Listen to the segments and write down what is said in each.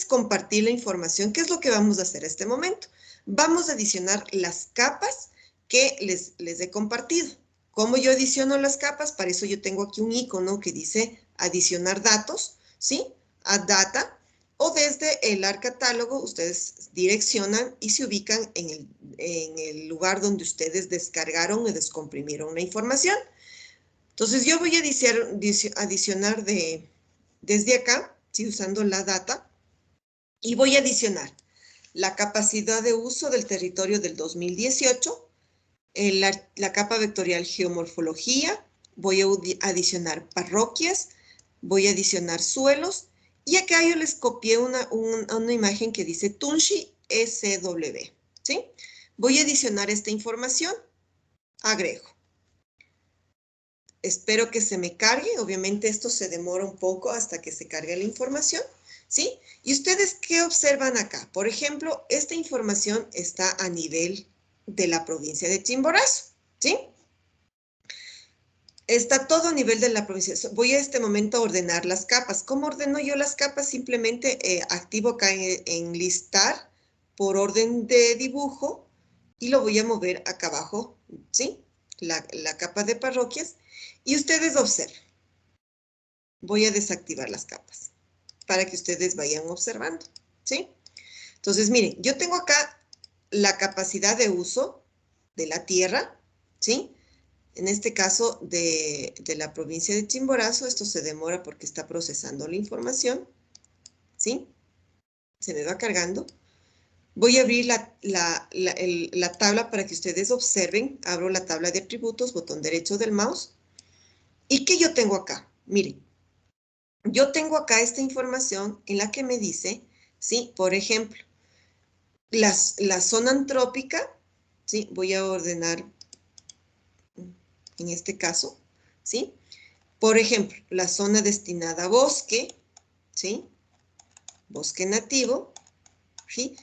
compartir la información, ¿qué es lo que vamos a hacer en este momento? Vamos a adicionar las capas que les he compartido. ¿Cómo yo adiciono las capas? Para eso yo tengo aquí un icono que dice adicionar datos, ¿sí? Add data. O desde el AR catálogo ustedes direccionan y se ubican en el lugar donde ustedes descargaron y descomprimieron la información. Entonces yo voy a adicionar desde acá, ¿sí? Usando la data, y voy a adicionar la capacidad de uso del territorio del 2018, la capa vectorial geomorfología, voy a adicionar parroquias, voy a adicionar suelos, y acá yo les copié una imagen que dice Tunshi SW, ¿sí? Voy a adicionar esta información, agrego. Espero que se me cargue, obviamente esto se demora un poco hasta que se cargue la información, ¿sí? ¿Y ustedes qué observan acá? Por ejemplo, esta información está a nivel de la provincia de Chimborazo, ¿sí? Está todo a nivel de la provincia. Voy a este momento a ordenar las capas. ¿Cómo ordeno yo las capas? Simplemente activo acá en listar por orden de dibujo y lo voy a mover acá abajo, ¿sí? La capa de parroquias. Y ustedes observen. Voy a desactivar las capas para que ustedes vayan observando, ¿sí? Entonces, miren, yo tengo acá la capacidad de uso de la tierra, ¿sí? En este caso de la provincia de Chimborazo, esto se demora porque está procesando la información, ¿sí? Se me va cargando. Voy a abrir la tabla para que ustedes observen. Abro la tabla de atributos, botón derecho del mouse. ¿Y qué yo tengo acá? Miren, yo tengo acá esta información en la que me dice, ¿sí? Por ejemplo, la zona antrópica, ¿sí? Voy a ordenar en este caso, ¿sí? Por ejemplo, la zona destinada a bosque, ¿sí? Bosque nativo, ¿sí?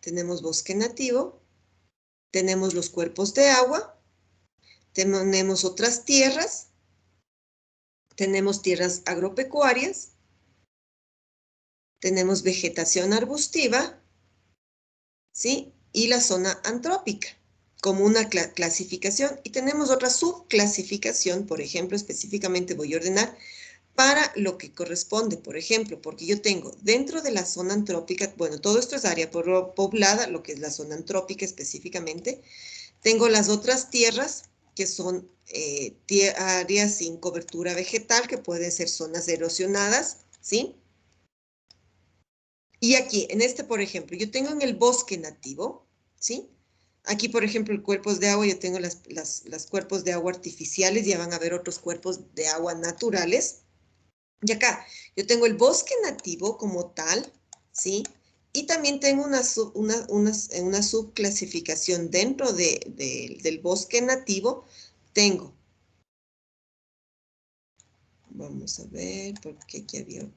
Tenemos bosque nativo, tenemos los cuerpos de agua, tenemos otras tierras, tenemos tierras agropecuarias, tenemos vegetación arbustiva, ¿sí? Y la zona antrópica, como una clasificación. Y tenemos otra subclasificación, por ejemplo, específicamente voy a ordenar para lo que corresponde, por ejemplo, porque yo tengo dentro de la zona antrópica, bueno, todo esto es área poblada, lo que es la zona antrópica específicamente. Tengo las otras tierras, que son áreas sin cobertura vegetal, que pueden ser zonas erosionadas, ¿sí? Y aquí, en este, por ejemplo, yo tengo en el bosque nativo, ¿sí? Aquí, por ejemplo, el cuerpos de agua, yo tengo las cuerpos de agua artificiales, ya van a haber otros cuerpos de agua naturales. Y acá, yo tengo el bosque nativo como tal, ¿sí? Y también tengo una subclasificación dentro del bosque nativo. Tengo, vamos a ver, porque aquí había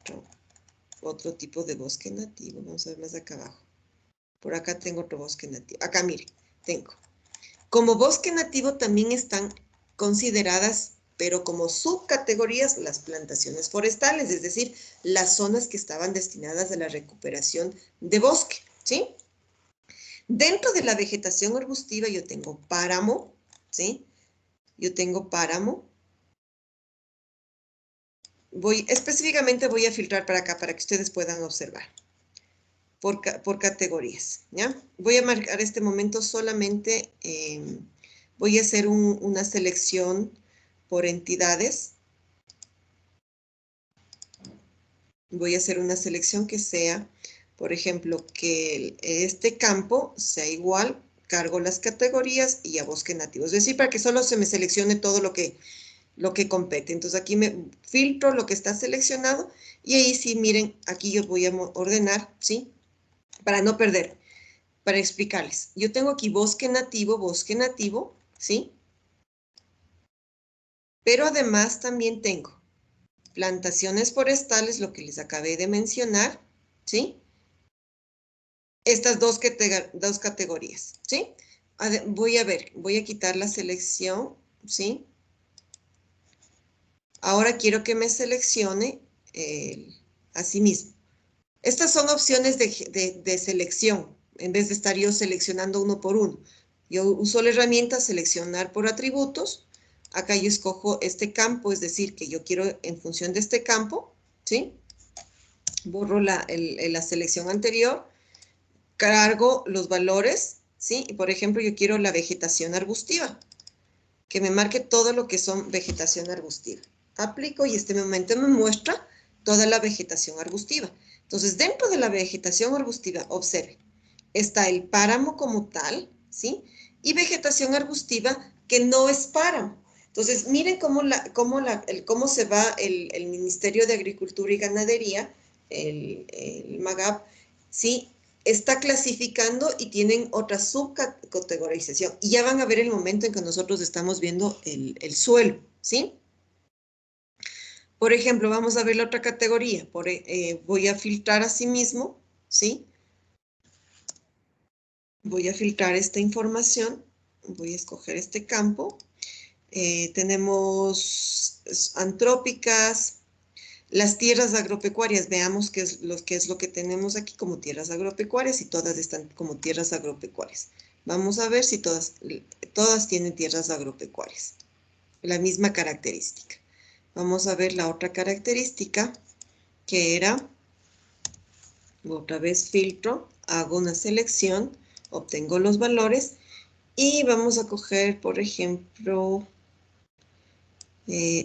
otro tipo de bosque nativo. Vamos a ver más acá abajo. Por acá tengo otro bosque nativo. Acá, miren, tengo. Como bosque nativo también están consideradas, pero como subcategorías, las plantaciones forestales, es decir, las zonas que estaban destinadas a la recuperación de bosque, ¿sí? Dentro de la vegetación arbustiva yo tengo páramo, ¿sí? Yo tengo páramo. Específicamente voy a filtrar para acá para que ustedes puedan observar. Por categorías, ¿ya? Voy a marcar este momento solamente, voy a hacer una selección por entidades. Voy a hacer una selección que sea, por ejemplo, que este campo sea igual, cargo las categorías y a bosque nativo. Es decir, para que solo se me seleccione todo lo que compete. Entonces aquí me filtro lo que está seleccionado y ahí sí, miren, aquí yo voy a ordenar, ¿sí? Para no perder, para explicarles. Yo tengo aquí bosque nativo, ¿sí? Pero además también tengo plantaciones forestales, lo que les acabé de mencionar, ¿sí? Estas dos categorías, ¿sí? Voy a ver, voy a quitar la selección, ¿sí? Ahora quiero que me seleccione a sí mismo. Estas son opciones de selección, en vez de estar yo seleccionando uno por uno. Yo uso la herramienta seleccionar por atributos. Acá yo escojo este campo, es decir, que yo quiero en función de este campo, ¿sí? Borro la selección anterior, cargo los valores, ¿sí? Y por ejemplo, yo quiero la vegetación arbustiva, que me marque todo lo que son vegetación arbustiva. Aplico y este momento me muestra toda la vegetación arbustiva. Entonces, dentro de la vegetación arbustiva, observe, está el páramo como tal, ¿sí? Y vegetación arbustiva que no es páramo. Entonces, miren cómo se va el Ministerio de Agricultura y Ganadería, el MAGAP, ¿sí? Está clasificando y tienen otra subcategorización. Y ya van a ver el momento en que nosotros estamos viendo el suelo, ¿sí? Por ejemplo, vamos a ver la otra categoría. Voy a filtrar a sí mismo, ¿sí? Voy a filtrar esta información. Voy a escoger este campo. Tenemos antrópicas, las tierras agropecuarias. Veamos qué es lo que tenemos aquí como tierras agropecuarias y todas están como tierras agropecuarias. Vamos a ver si todas tienen tierras agropecuarias. La misma característica. Vamos a ver la otra característica que era, otra vez filtro, hago una selección, obtengo los valores y vamos a coger, por ejemplo,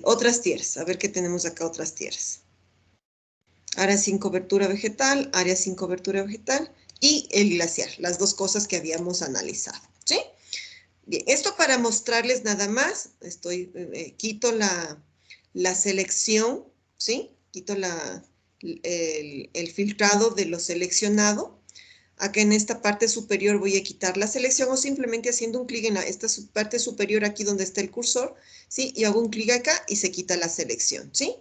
otras tierras. A ver qué tenemos acá, otras tierras. Área sin cobertura vegetal, área sin cobertura vegetal y el glaciar, las dos cosas que habíamos analizado, ¿sí? Bien, esto para mostrarles nada más, quito la selección, ¿sí? Quito el filtrado de lo seleccionado. Acá en esta parte superior voy a quitar la selección o simplemente haciendo un clic en esta parte superior aquí donde está el cursor, ¿sí? Y hago un clic acá y se quita la selección, ¿sí?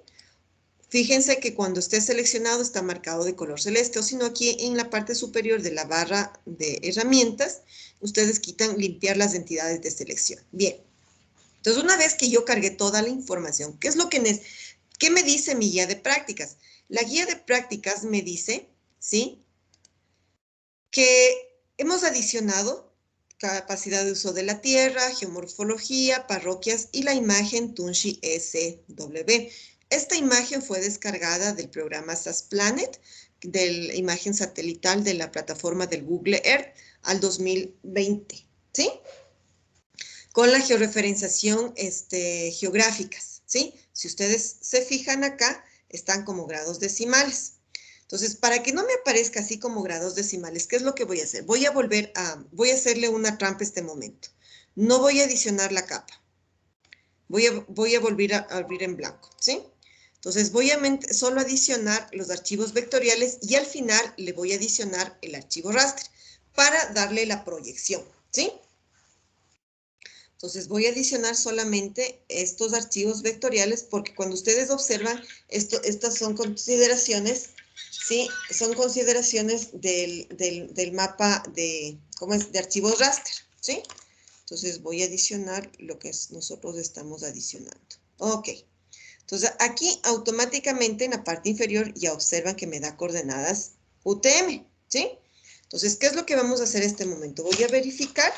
Fíjense que cuando esté seleccionado está marcado de color celeste, o si no, aquí en la parte superior de la barra de herramientas, ustedes quitan limpiar las entidades de selección. Bien, entonces una vez que yo cargué toda la información, ¿qué me dice mi guía de prácticas? La guía de prácticas me dice, ¿sí?, que hemos adicionado capacidad de uso de la tierra, geomorfología, parroquias y la imagen Tunshi SW. Esta imagen fue descargada del programa SAS Planet, de la imagen satelital de la plataforma del Google Earth al 2020, ¿sí? Con la georreferenciación geográficas, ¿sí? Si ustedes se fijan acá, están como grados decimales. Entonces, para que no me aparezca así como grados decimales, ¿qué es lo que voy a hacer? Voy a hacerle una trampa este momento. No voy a adicionar la capa. Voy a volver a abrir en blanco, ¿sí? Entonces, voy a solo adicionar los archivos vectoriales y al final le voy a adicionar el archivo raster para darle la proyección, ¿sí? Entonces, voy a adicionar solamente estos archivos vectoriales porque cuando ustedes observan, estas son consideraciones, ¿sí? Son consideraciones del mapa de archivos raster, ¿sí? Entonces, voy a adicionar lo que nosotros estamos adicionando. Ok. Entonces, aquí automáticamente en la parte inferior ya observan que me da coordenadas UTM, ¿sí? Entonces, ¿qué es lo que vamos a hacer en este momento? Voy a verificar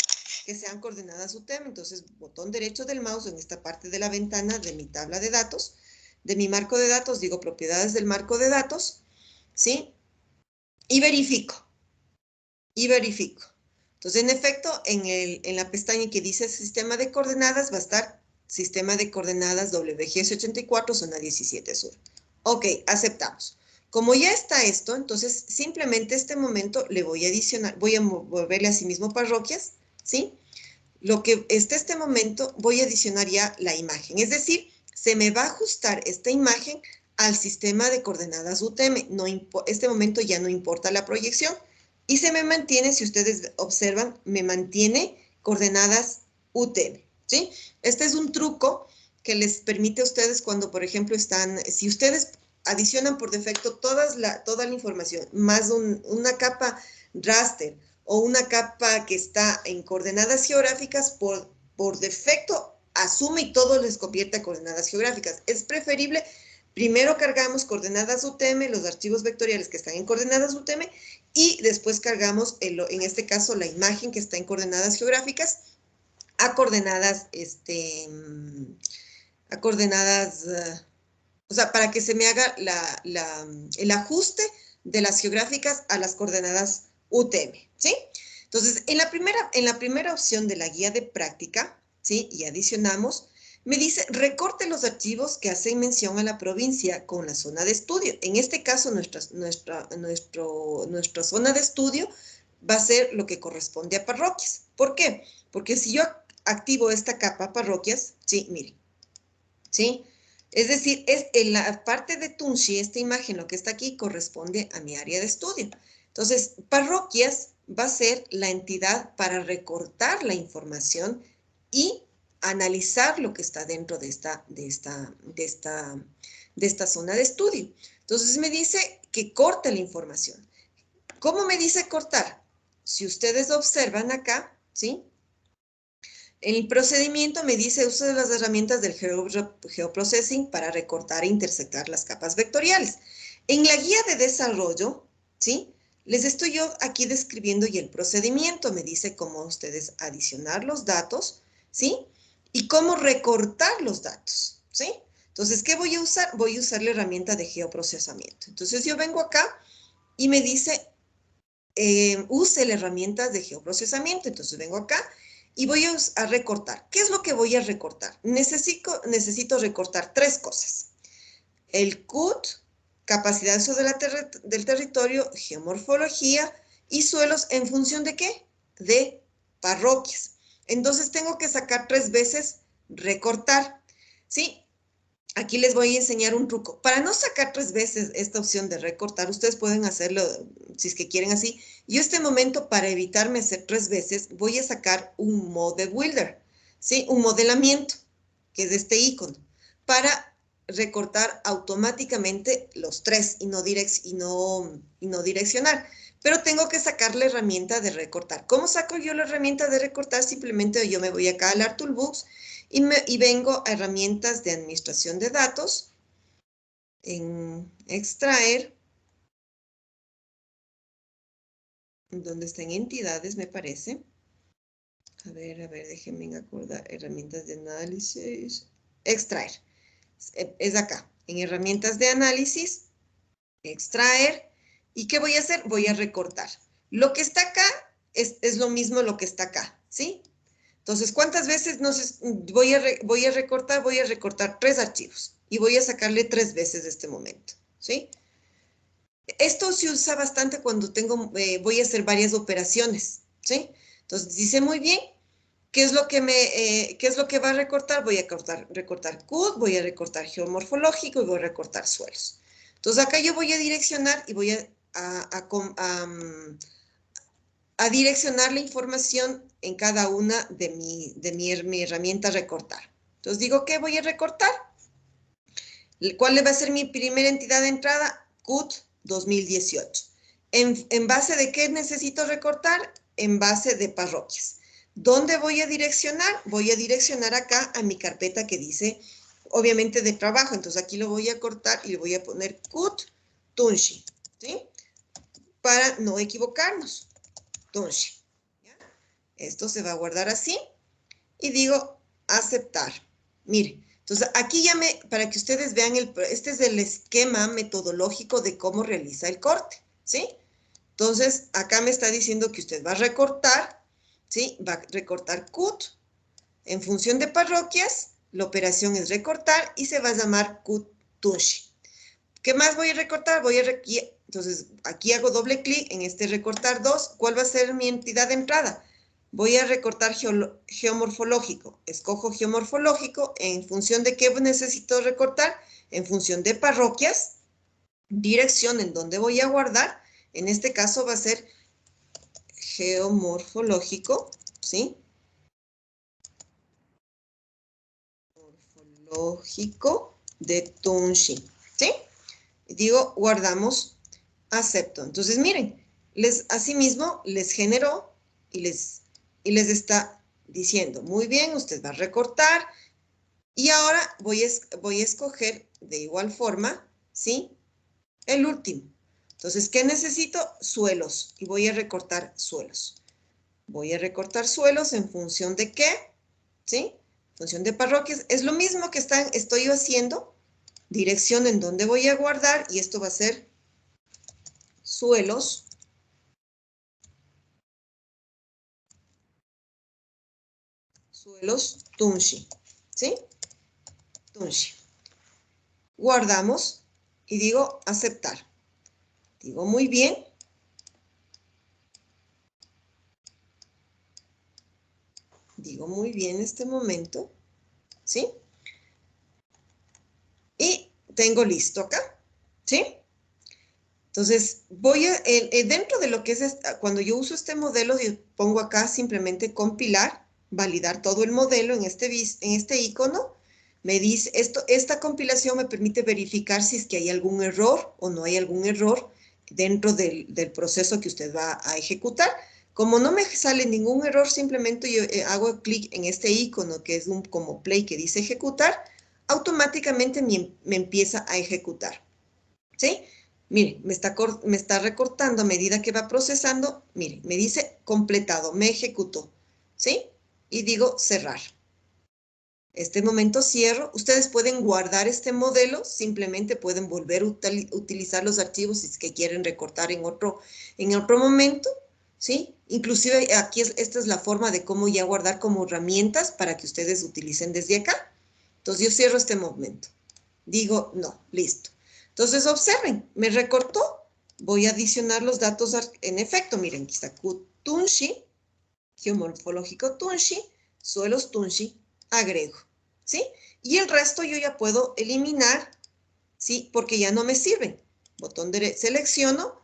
que sean coordenadas UTM. Entonces, botón derecho del mouse en esta parte de la ventana de mi tabla de datos, de mi marco de datos, digo propiedades del marco de datos, ¿sí? Y verifico. Entonces, en efecto, en la pestaña que dice sistema de coordenadas va a estar sistema de coordenadas WGS84, zona 17 sur. Ok, aceptamos. Como ya está esto, entonces simplemente este momento le voy a adicionar, voy a moverle a sí mismo parroquias, ¿sí? Lo que esté este momento, voy a adicionar ya la imagen. Es decir, se me va a ajustar esta imagen al sistema de coordenadas UTM. Este momento ya no importa la proyección. Y se me mantiene, si ustedes observan, me mantiene coordenadas UTM, ¿sí? Este es un truco que les permite a ustedes cuando, por ejemplo, si ustedes adicionan por defecto toda la información, más una capa raster o una capa que está en coordenadas geográficas, por defecto asume y todo les convierte a coordenadas geográficas. Es preferible, primero cargamos coordenadas UTM, los archivos vectoriales que están en coordenadas UTM, y después cargamos, en este caso, la imagen que está en coordenadas geográficas a coordenadas, o sea, para que se me haga el ajuste de las geográficas a las coordenadas UTM, ¿sí? Entonces, en la primera opción de la guía de práctica, ¿sí? Y adicionamos, me dice, recorte los archivos que hacen mención a la provincia con la zona de estudio. En este caso, nuestra zona de estudio va a ser lo que corresponde a parroquias. ¿Por qué? Porque si yo activo esta capa parroquias, sí, miren, ¿sí? Es decir, en la parte de Tunshi, esta imagen, lo que está aquí, corresponde a mi área de estudio. Entonces, parroquias va a ser la entidad para recortar la información y analizar lo que está dentro de esta zona de estudio. Entonces, me dice que corte la información. ¿Cómo me dice cortar? Si ustedes observan acá, ¿sí? El procedimiento me dice uso de las herramientas del geoprocessing para recortar e intersectar las capas vectoriales. En la guía de desarrollo, ¿sí? Les estoy yo aquí describiendo y el procedimiento me dice cómo ustedes adicionar los datos, ¿sí? Y cómo recortar los datos, ¿sí? Entonces, ¿qué voy a usar? Voy a usar la herramienta de geoprocesamiento. Entonces, yo vengo acá y me dice, use la herramienta de geoprocesamiento. Entonces, vengo acá y voy a recortar. ¿Qué es lo que voy a recortar? Necesito recortar tres cosas. El CUT, capacidad de uso del territorio, geomorfología y suelos, ¿en función de qué? De parroquias. Entonces tengo que sacar 3 veces recortar, ¿sí? Aquí les voy a enseñar un truco. Para no sacar 3 veces esta opción de recortar, ustedes pueden hacerlo si es que quieren así. Yo este momento, para evitarme hacer 3 veces, voy a sacar un Model Builder, ¿sí? Un modelamiento, que es este icono, para recortar automáticamente los 3 y no direccionar. Pero tengo que sacar la herramienta de recortar. ¿Cómo saco yo la herramienta de recortar? Simplemente yo me voy acá al Art Toolbox y vengo a herramientas de administración de datos, en extraer, donde están entidades, me parece. A ver, déjenme acordar, herramientas de análisis, extraer, es acá, en herramientas de análisis, extraer, ¿y qué voy a hacer? Voy a recortar. Lo que está acá es lo mismo lo que está acá, ¿sí? Entonces, ¿cuántas veces voy a recortar? Voy a recortar 3 archivos y voy a sacarle 3 veces de este momento, ¿sí? Esto se usa bastante cuando voy a hacer varias operaciones, ¿sí? Entonces, dice muy bien, ¿qué es lo que va a recortar? Voy a recortar CUD, voy a recortar geomorfológico y voy a recortar suelos. Entonces, acá yo voy a direccionar y voy a direccionar la información en cada una de mi herramienta recortar. Entonces digo, ¿qué voy a recortar? ¿Cuál va a ser mi primera entidad de entrada? CUT 2018. ¿En base de qué necesito recortar? En base de parroquias. ¿Dónde voy a direccionar? Voy a direccionar acá a mi carpeta que dice, obviamente, de trabajo. Entonces aquí lo voy a cortar y le voy a poner CUT Tunshi, ¿sí? Para no equivocarnos. Tunshi. Esto se va a guardar así y digo aceptar. Mire, entonces aquí para que ustedes vean, este es el esquema metodológico de cómo realiza el corte, ¿sí? Entonces acá me está diciendo que usted va a recortar, ¿sí? Va a recortar CUT en función de parroquias, la operación es recortar y se va a llamar CUT Tunshi. ¿Qué más voy a recortar? Entonces aquí hago doble clic en este recortar 2. ¿Cuál va a ser mi entidad de entrada? Voy a recortar geomorfológico. Escojo geomorfológico. ¿En función de qué necesito recortar? En función de parroquias, dirección en donde voy a guardar. En este caso va a ser geomorfológico, ¿sí? Morfológico de Tunshi, ¿sí? Digo, guardamos, acepto. Entonces, miren, asimismo les generó y les está diciendo, muy bien, usted va a recortar Y ahora voy a escoger de igual forma, ¿sí? El último. Entonces, ¿qué necesito? Suelos. Y voy a recortar suelos. Voy a recortar suelos en función de qué, ¿sí? Función de parroquias. Es lo mismo que estoy haciendo. Dirección en donde voy a guardar. Y esto va a ser suelos. Suelos Tunshi. ¿Sí? Tunshi. Guardamos y digo aceptar. Digo muy bien. Digo muy bien este momento. ¿Sí? Y tengo listo acá. ¿Sí? Entonces, dentro de lo que es, cuando yo uso este modelo, yo pongo acá simplemente compilar, validar todo el modelo en este icono. Me dice, esta compilación me permite verificar si es que hay algún error o no hay algún error dentro del proceso que usted va a ejecutar. Como no me sale ningún error, simplemente yo hago clic en este icono que es como play que dice ejecutar, automáticamente me empieza a ejecutar. ¿Sí? Mire, me está recortando a medida que va procesando. Mire, me dice completado, me ejecutó. ¿Sí? Y digo cerrar. Este momento cierro. Ustedes pueden guardar este modelo, simplemente pueden volver a utilizar los archivos si es que quieren recortar en otro momento. ¿Sí? Inclusive aquí esta es la forma de cómo ya guardar como herramientas para que ustedes utilicen desde acá. Entonces yo cierro este momento. Digo no, listo. Entonces observen, me recortó. Voy a adicionar los datos en efecto. Miren, aquí está Tunshi, geomorfológico Tunshi, suelos Tunshi, agrego. ¿Sí? Y el resto yo ya puedo eliminar, ¿sí? Porque ya no me sirven. Botón derecho, selecciono,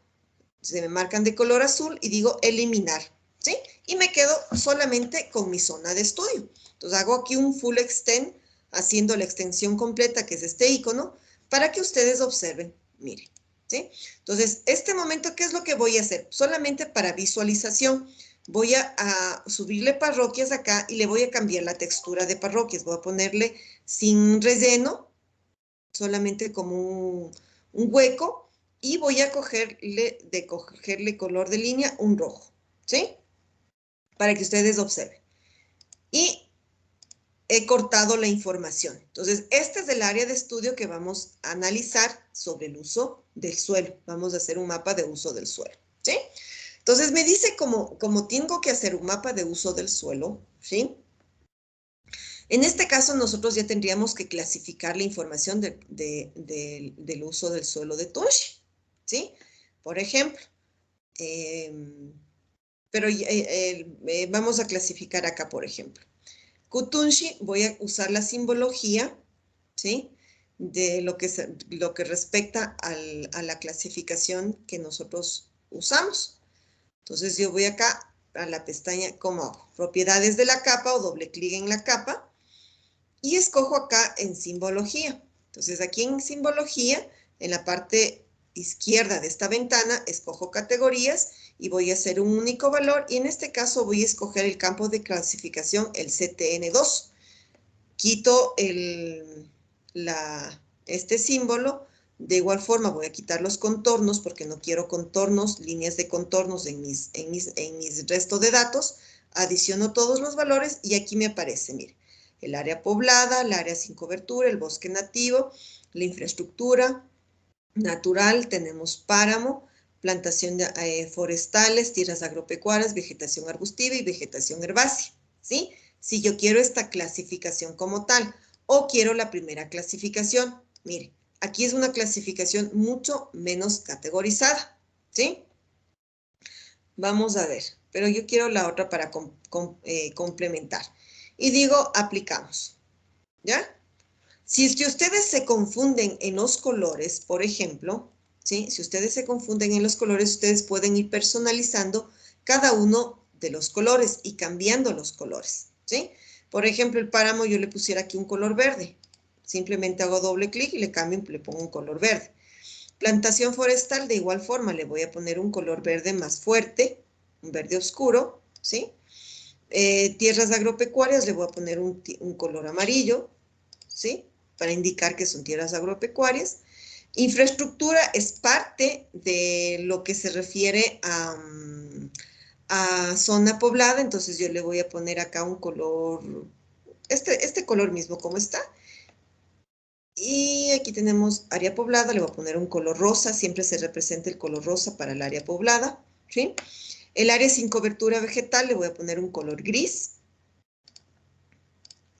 se me marcan de color azul y digo eliminar. ¿Sí? Y me quedo solamente con mi zona de estudio. Entonces hago aquí un full extend, haciendo la extensión completa, que es este icono, para que ustedes observen. Miren, ¿sí? Entonces, este momento, ¿qué es lo que voy a hacer? Solamente para visualización. Voy a subirle parroquias acá y le voy a cambiar la textura de parroquias. Voy a ponerle sin relleno, solamente como un hueco, y voy a cogerle color de línea un rojo, ¿sí? Para que ustedes observen. Y he cortado la información. Entonces, este es el área de estudio que vamos a analizar sobre el uso del suelo. Vamos a hacer un mapa de uso del suelo, ¿sí? Entonces, me dice como tengo que hacer un mapa de uso del suelo, ¿sí? En este caso, nosotros ya tendríamos que clasificar la información del uso del suelo de Tunshi, ¿sí? Por ejemplo, pero vamos a clasificar acá, por ejemplo. Kutunshi, voy a usar la simbología, ¿sí? De lo que respecta a la clasificación que nosotros usamos. Entonces yo voy acá a la pestaña, ¿cómo hago? Propiedades de la capa o doble clic en la capa y escojo acá en simbología. Entonces aquí en simbología, en la parte izquierda de esta ventana, escojo categorías y voy a hacer un único valor y en este caso voy a escoger el campo de clasificación, el CTN2. Quito este símbolo. De igual forma voy a quitar los contornos porque no quiero contornos, líneas de contornos en mis resto de datos. Adiciono todos los valores y aquí me aparece, mire, el área poblada, el área sin cobertura, el bosque nativo, la infraestructura natural, tenemos páramo, plantación de forestales, tierras agropecuarias, vegetación arbustiva y vegetación herbácea, ¿sí? Si yo quiero esta clasificación como tal o quiero la primera clasificación, mire, aquí es una clasificación mucho menos categorizada, ¿sí? Vamos a ver, pero yo quiero la otra para complementar. Y digo, aplicamos, ¿ya? Si es que ustedes se confunden en los colores, por ejemplo, ¿sí? Si ustedes se confunden en los colores, ustedes pueden ir personalizando cada uno de los colores y cambiando los colores, ¿sí? Por ejemplo, el páramo yo le pusiera aquí un color verde. Simplemente hago doble clic y le cambio, le pongo un color verde. Plantación forestal, de igual forma, le voy a poner un color verde más fuerte, un verde oscuro, ¿sí? Tierras agropecuarias, le voy a poner un color amarillo, ¿sí? Para indicar que son tierras agropecuarias. Infraestructura es parte de lo que se refiere a zona poblada, entonces yo le voy a poner acá un color, este color mismo como está. Y aquí tenemos área poblada, le voy a poner un color rosa, siempre se representa el color rosa para el área poblada, ¿sí? El área sin cobertura vegetal le voy a poner un color gris,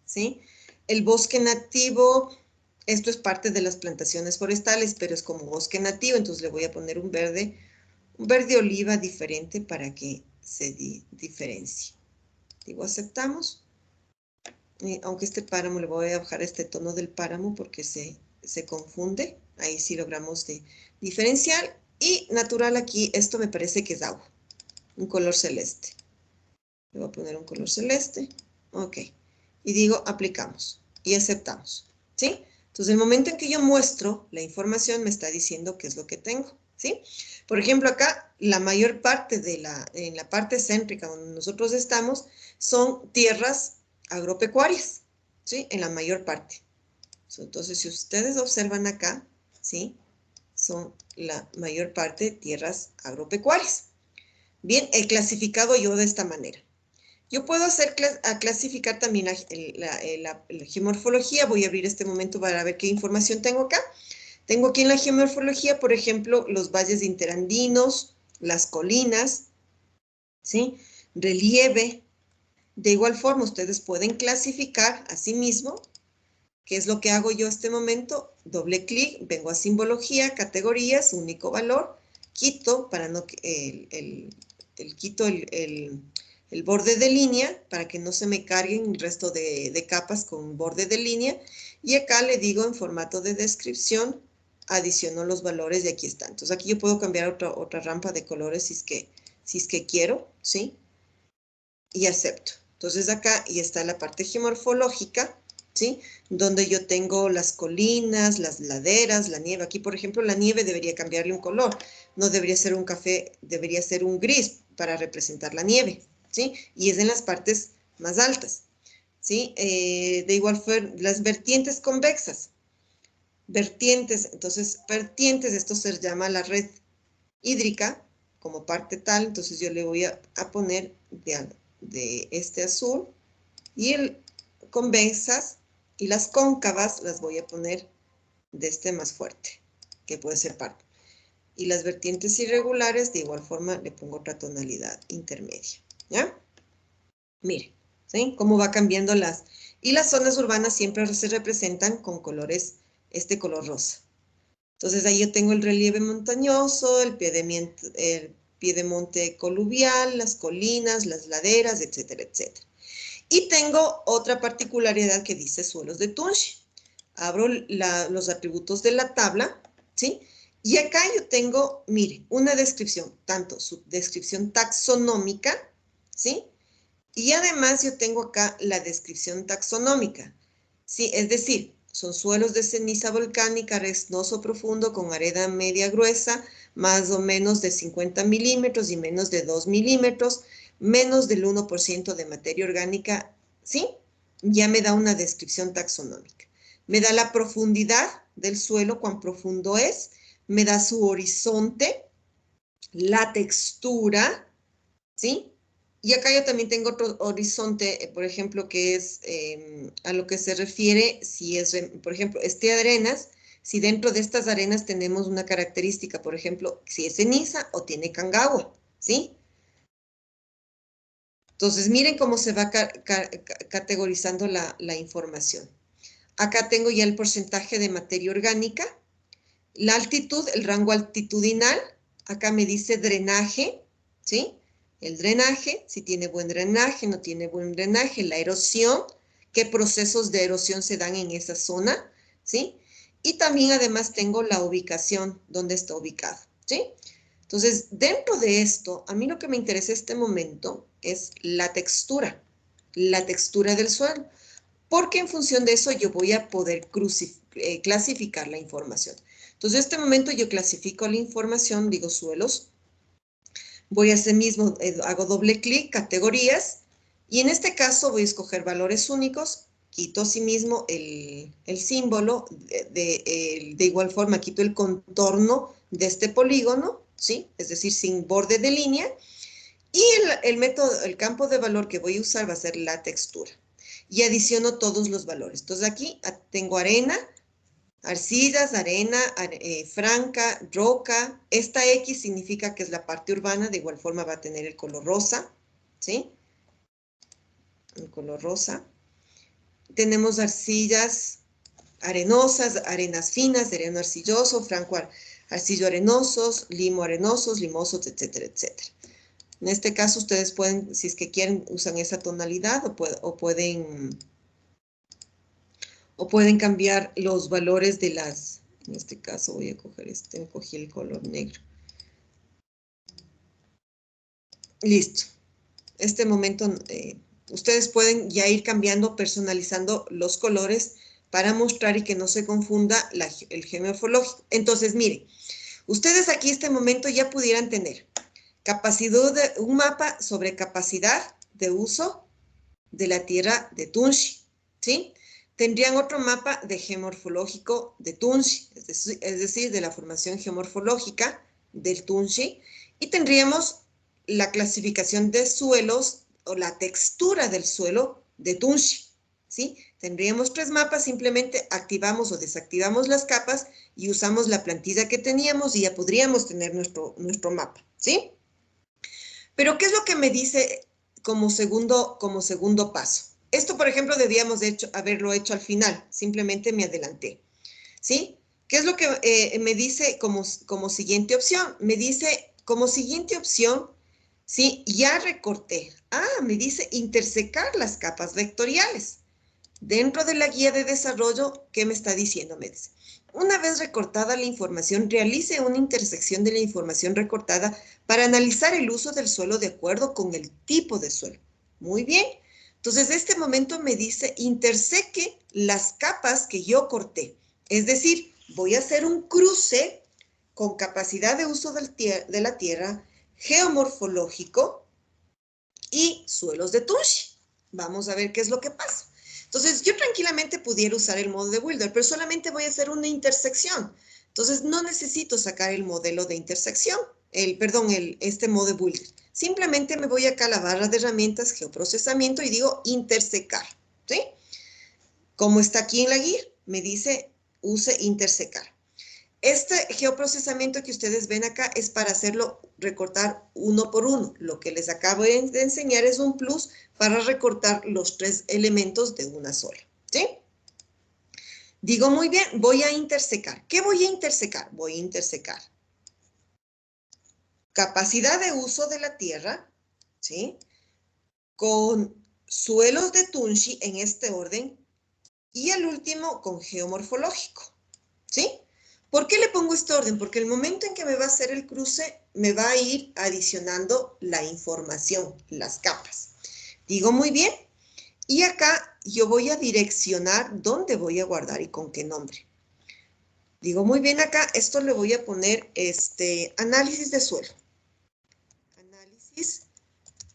¿sí? El bosque nativo, esto es parte de las plantaciones forestales, pero es como bosque nativo, entonces le voy a poner un verde oliva diferente para que se diferencie. Digo, aceptamos. Aunque este páramo, le voy a bajar este tono del páramo porque se confunde. Ahí sí logramos diferenciar. Y natural aquí, esto me parece que es agua. Un color celeste. Le voy a poner un color celeste. Ok. Y digo, aplicamos. Y aceptamos. ¿Sí? Entonces, el momento en que yo muestro la información, me está diciendo qué es lo que tengo. ¿Sí? Por ejemplo, acá, la mayor parte en la parte céntrica donde nosotros estamos, son tierras agropecuarias, ¿sí? En la mayor parte. Entonces, si ustedes observan acá, ¿sí? Son la mayor parte tierras agropecuarias. Bien, he clasificado yo de esta manera. Yo puedo clasificar también la geomorfología. Voy a abrir este momento para ver qué información tengo acá. Tengo aquí en la geomorfología, por ejemplo, los valles interandinos, las colinas, ¿sí? Relieve. De igual forma, ustedes pueden clasificar a sí mismo. ¿Qué es lo que hago yo en este momento? Doble clic, vengo a simbología, categorías, único valor, quito para no quito el borde de línea para que no se me carguen el resto de capas con borde de línea. Y acá le digo en formato de descripción, adiciono los valores y aquí está. Entonces aquí yo puedo cambiar otra rampa de colores si es que quiero, ¿sí? Y acepto. Entonces acá ya está la parte geomorfológica, ¿sí? Donde yo tengo las colinas, las laderas, la nieve. Aquí, por ejemplo, la nieve debería cambiarle un color. No debería ser un café, debería ser un gris para representar la nieve, ¿sí? Y es en las partes más altas, ¿sí? De igual forma, las vertientes convexas. Vertientes, entonces, vertientes, esto se llama la red hídrica como parte tal, entonces yo le voy a poner de este azul y el convexas y las cóncavas las voy a poner de este más fuerte, que puede ser parte. Y las vertientes irregulares, de igual forma, le pongo otra tonalidad intermedia, ¿ya? Miren, ¿sí? Cómo va cambiando Y las zonas urbanas siempre se representan con colores, este color rosa. Entonces ahí yo tengo el relieve montañoso, el piedemonte coluvial, las colinas, las laderas, etcétera, etcétera. Y tengo otra particularidad que dice suelos de Tunji. Abro los atributos de la tabla, ¿sí? Y acá yo tengo, mire, una descripción, tanto su descripción taxonómica, ¿sí? Y además yo tengo acá la descripción taxonómica, ¿sí? Es decir, son suelos de ceniza volcánica, arenoso profundo, con arena media gruesa, más o menos de 50 milímetros y menos de 2 milímetros, menos del 1% de materia orgánica, ¿sí? Ya me da una descripción taxonómica. Me da la profundidad del suelo, cuán profundo es, me da su horizonte, la textura, ¿sí? Y acá yo también tengo otro horizonte, por ejemplo, que es a lo que se refiere, si es, por ejemplo, arenas, si dentro de estas arenas tenemos una característica, por ejemplo, si es ceniza o tiene cangagua, ¿sí? Entonces, miren cómo se va categorizando la información. Acá tengo ya el porcentaje de materia orgánica, la altitud, el rango altitudinal, acá me dice drenaje, ¿sí? El drenaje, si tiene buen drenaje, no tiene buen drenaje, la erosión, qué procesos de erosión se dan en esa zona, ¿sí? Y también además tengo la ubicación, dónde está ubicado, ¿sí? Entonces, dentro de esto, a mí lo que me interesa en este momento es la textura del suelo, porque en función de eso yo voy a poder clasificar la información. Entonces, en este momento yo clasifico la información, digo suelos, voy a hacer hago doble clic, categorías, y en este caso voy a escoger valores únicos, quito asimismo el símbolo, de igual forma quito el contorno de este polígono, ¿sí? Es decir, sin borde de línea. Y el campo de valor que voy a usar va a ser la textura. Y adiciono todos los valores. Entonces aquí tengo arena, arcillas, arena, franca, roca. Esta X significa que es la parte urbana, de igual forma va a tener el color rosa, ¿sí? El color rosa. Tenemos arcillas arenosas, arenas finas, areno arcilloso, franco arcillo arenosos, limosos, etcétera, etcétera. En este caso ustedes pueden, si es que quieren, usan esa tonalidad o pueden cambiar los valores de las, en este caso voy a coger cogí el color negro. Listo. Este momento ustedes pueden ya ir cambiando, personalizando los colores para mostrar y que no se confunda el geomorfológico. Entonces, miren, ustedes aquí este momento ya pudieran tener un mapa sobre capacidad de uso de la tierra de Tunxi, ¿sí? Tendrían otro mapa de geomorfológico de Tunxi, es decir, de la formación geomorfológica del Tunxi, y tendríamos la clasificación de suelos o la textura del suelo de Tunxi, ¿sí? Tendríamos 3 mapas, simplemente activamos o desactivamos las capas y usamos la plantilla que teníamos y ya podríamos tener nuestro mapa, ¿sí? Pero, ¿qué es lo que me dice como segundo paso? Esto, por ejemplo, debíamos haberlo hecho al final. Simplemente me adelanté. ¿Sí? ¿Qué es lo que me dice como siguiente opción? Me dice, como siguiente opción, ¿sí? Ya recorté. Me dice intersecar las capas vectoriales. Dentro de la guía de desarrollo, ¿qué me está diciendo? Me dice, una vez recortada la información, realice una intersección de la información recortada para analizar el uso del suelo de acuerdo con el tipo de suelo. Muy bien. Entonces, este momento me dice, interseque las capas que yo corté. Es decir, voy a hacer un cruce con capacidad de uso de la tierra, geomorfológico y suelos de Tunxi. Vamos a ver qué es lo que pasa. Entonces, yo tranquilamente pudiera usar el modo de Wilder, pero solamente voy a hacer una intersección. Entonces, no necesito sacar el modelo de intersección, este modo de Wilder. Simplemente me voy acá a la barra de herramientas, geoprocesamiento, y digo intersecar, ¿sí? Como está aquí en la guía, me dice use intersecar. Este geoprocesamiento que ustedes ven acá es para hacerlo recortar uno por uno. Lo que les acabo de enseñar es un plus para recortar los 3 elementos de una sola, ¿sí? Digo muy bien, voy a intersecar. ¿Qué voy a intersecar? Voy a intersecar capacidad de uso de la tierra, ¿sí? Con suelos de Tunxi en este orden y al último con geomorfológico, ¿sí? ¿Por qué le pongo este orden? Porque el momento en que me va a hacer el cruce, me va a ir adicionando la información, las capas. Digo muy bien. Y acá yo voy a direccionar dónde voy a guardar y con qué nombre. Digo muy bien acá, esto le voy a poner análisis de suelo. Análisis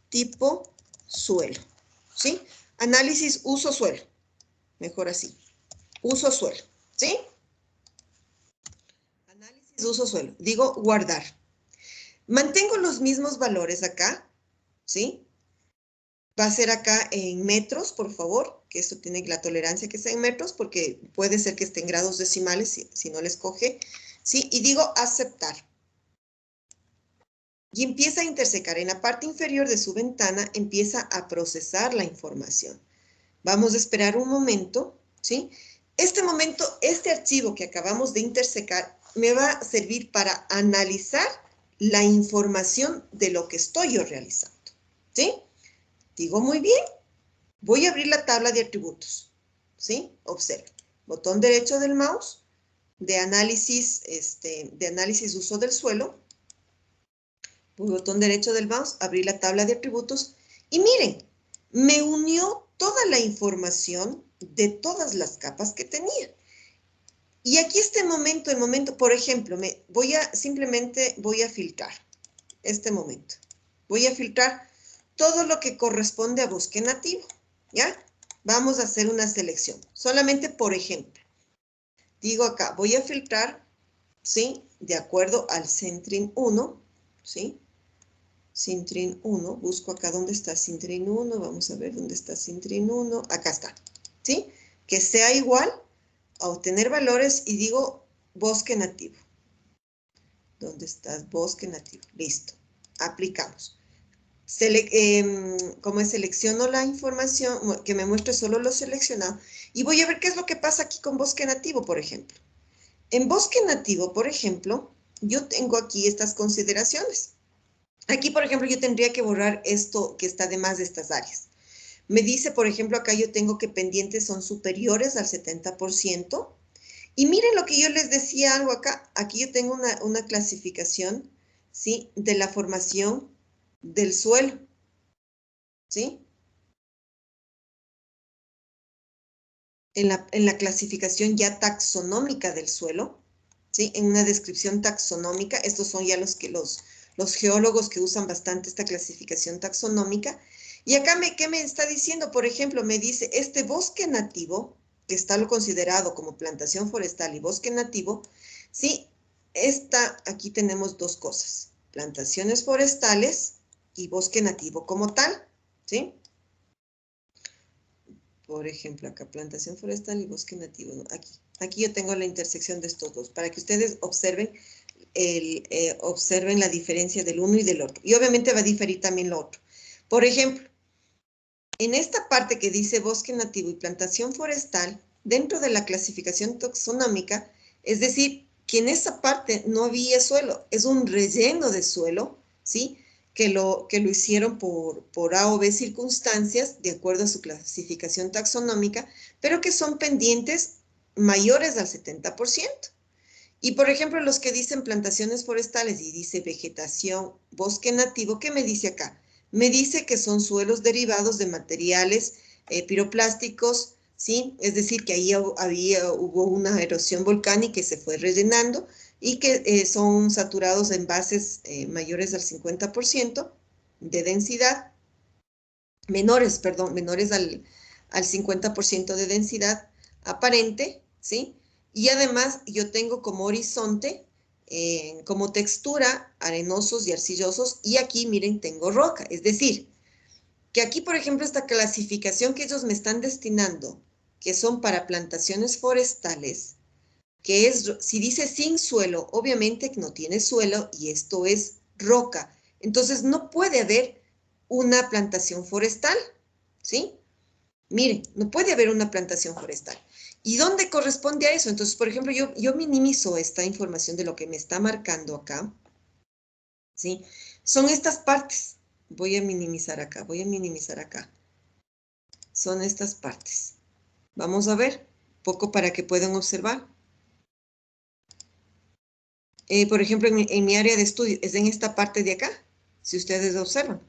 tipo suelo, ¿sí? Análisis uso suelo. Mejor así. Uso suelo, ¿sí? Análisis uso suelo. Digo guardar. Mantengo los mismos valores acá, ¿sí? Va a ser acá en metros, por favor, que esto tiene la tolerancia que sea en metros, porque puede ser que esté en grados decimales si no les coge, ¿sí? Y digo aceptar. Y empieza a intersecar. En la parte inferior de su ventana empieza a procesar la información. Vamos a esperar un momento, ¿sí? Este archivo que acabamos de intersecar me va a servir para analizar la información de lo que estoy yo realizando, ¿sí? Digo muy bien. Voy a abrir la tabla de atributos, ¿sí? Observen. Botón derecho del mouse, de análisis uso del suelo. Botón derecho del mouse, abrir la tabla de atributos. Y miren, me unió toda la información de todas las capas que tenía. Y aquí el momento, por ejemplo, simplemente voy a filtrar este momento. Voy a filtrar todo lo que corresponde a bosque nativo, ¿ya? Vamos a hacer una selección. Solamente por ejemplo. Digo acá, voy a filtrar, ¿sí? De acuerdo al Centrin 1, ¿sí? Centrin 1, busco acá dónde está Centrin 1, vamos a ver dónde está Centrin 1, acá está, ¿sí? Que sea igual a obtener valores y digo bosque nativo. ¿Dónde estás? Bosque nativo, listo, aplicamos. Como selecciono la información, que me muestre solo lo seleccionado, y voy a ver qué es lo que pasa aquí con bosque nativo, por ejemplo. En bosque nativo, por ejemplo, yo tengo aquí estas consideraciones. Aquí, por ejemplo, yo tendría que borrar esto que está de más de estas áreas. Me dice, por ejemplo, acá yo tengo que pendientes son superiores al 70%. Y miren lo que yo les decía algo acá. Aquí yo tengo una clasificación, ¿sí? De la formación del suelo, ¿sí? En la clasificación ya taxonómica del suelo, ¿sí? En una descripción taxonómica, estos son ya los geólogos que usan bastante esta clasificación taxonómica. Y acá, ¿qué me está diciendo? Por ejemplo, me dice, este bosque nativo, que está lo considerado como plantación forestal y bosque nativo, ¿sí? Aquí tenemos dos cosas, plantaciones forestales y bosque nativo como tal, ¿sí? Por ejemplo, acá plantación forestal y bosque nativo. ¿No? Aquí yo tengo la intersección de estos dos, para que ustedes observen, observen la diferencia del uno y del otro. Y obviamente va a diferir también lo otro. Por ejemplo, en esta parte que dice bosque nativo y plantación forestal, dentro de la clasificación taxonómica, es decir, que en esa parte no había suelo, es un relleno de suelo, ¿sí? Que lo hicieron por A o B circunstancias, de acuerdo a su clasificación taxonómica, pero que son pendientes mayores al 70%. Y por ejemplo, los que dicen plantaciones forestales y dice vegetación, bosque nativo, ¿qué me dice acá? Me dice que son suelos derivados de materiales piroplásticos, ¿sí? Es decir, que ahí hubo una erosión volcánica que se fue rellenando y que son saturados en bases mayores al 50% de densidad, menores al 50% de densidad aparente, ¿sí? Y además yo tengo como horizonte, como textura, arenosos y arcillosos, y aquí, miren, tengo roca. Es decir, que aquí, por ejemplo, esta clasificación que ellos me están destinando, que son para plantaciones forestales, que es, si dice sin suelo, obviamente no tiene suelo y esto es roca. Entonces no puede haber una plantación forestal, ¿sí? Miren, no puede haber una plantación forestal. ¿Y dónde corresponde a eso? Entonces, por ejemplo, yo minimizo esta información de lo que me está marcando acá, ¿sí? Son estas partes. Voy a minimizar acá. Son estas partes. Vamos a ver, poco para que puedan observar. Por ejemplo, en mi área de estudio, es en esta parte de acá, si ustedes observan.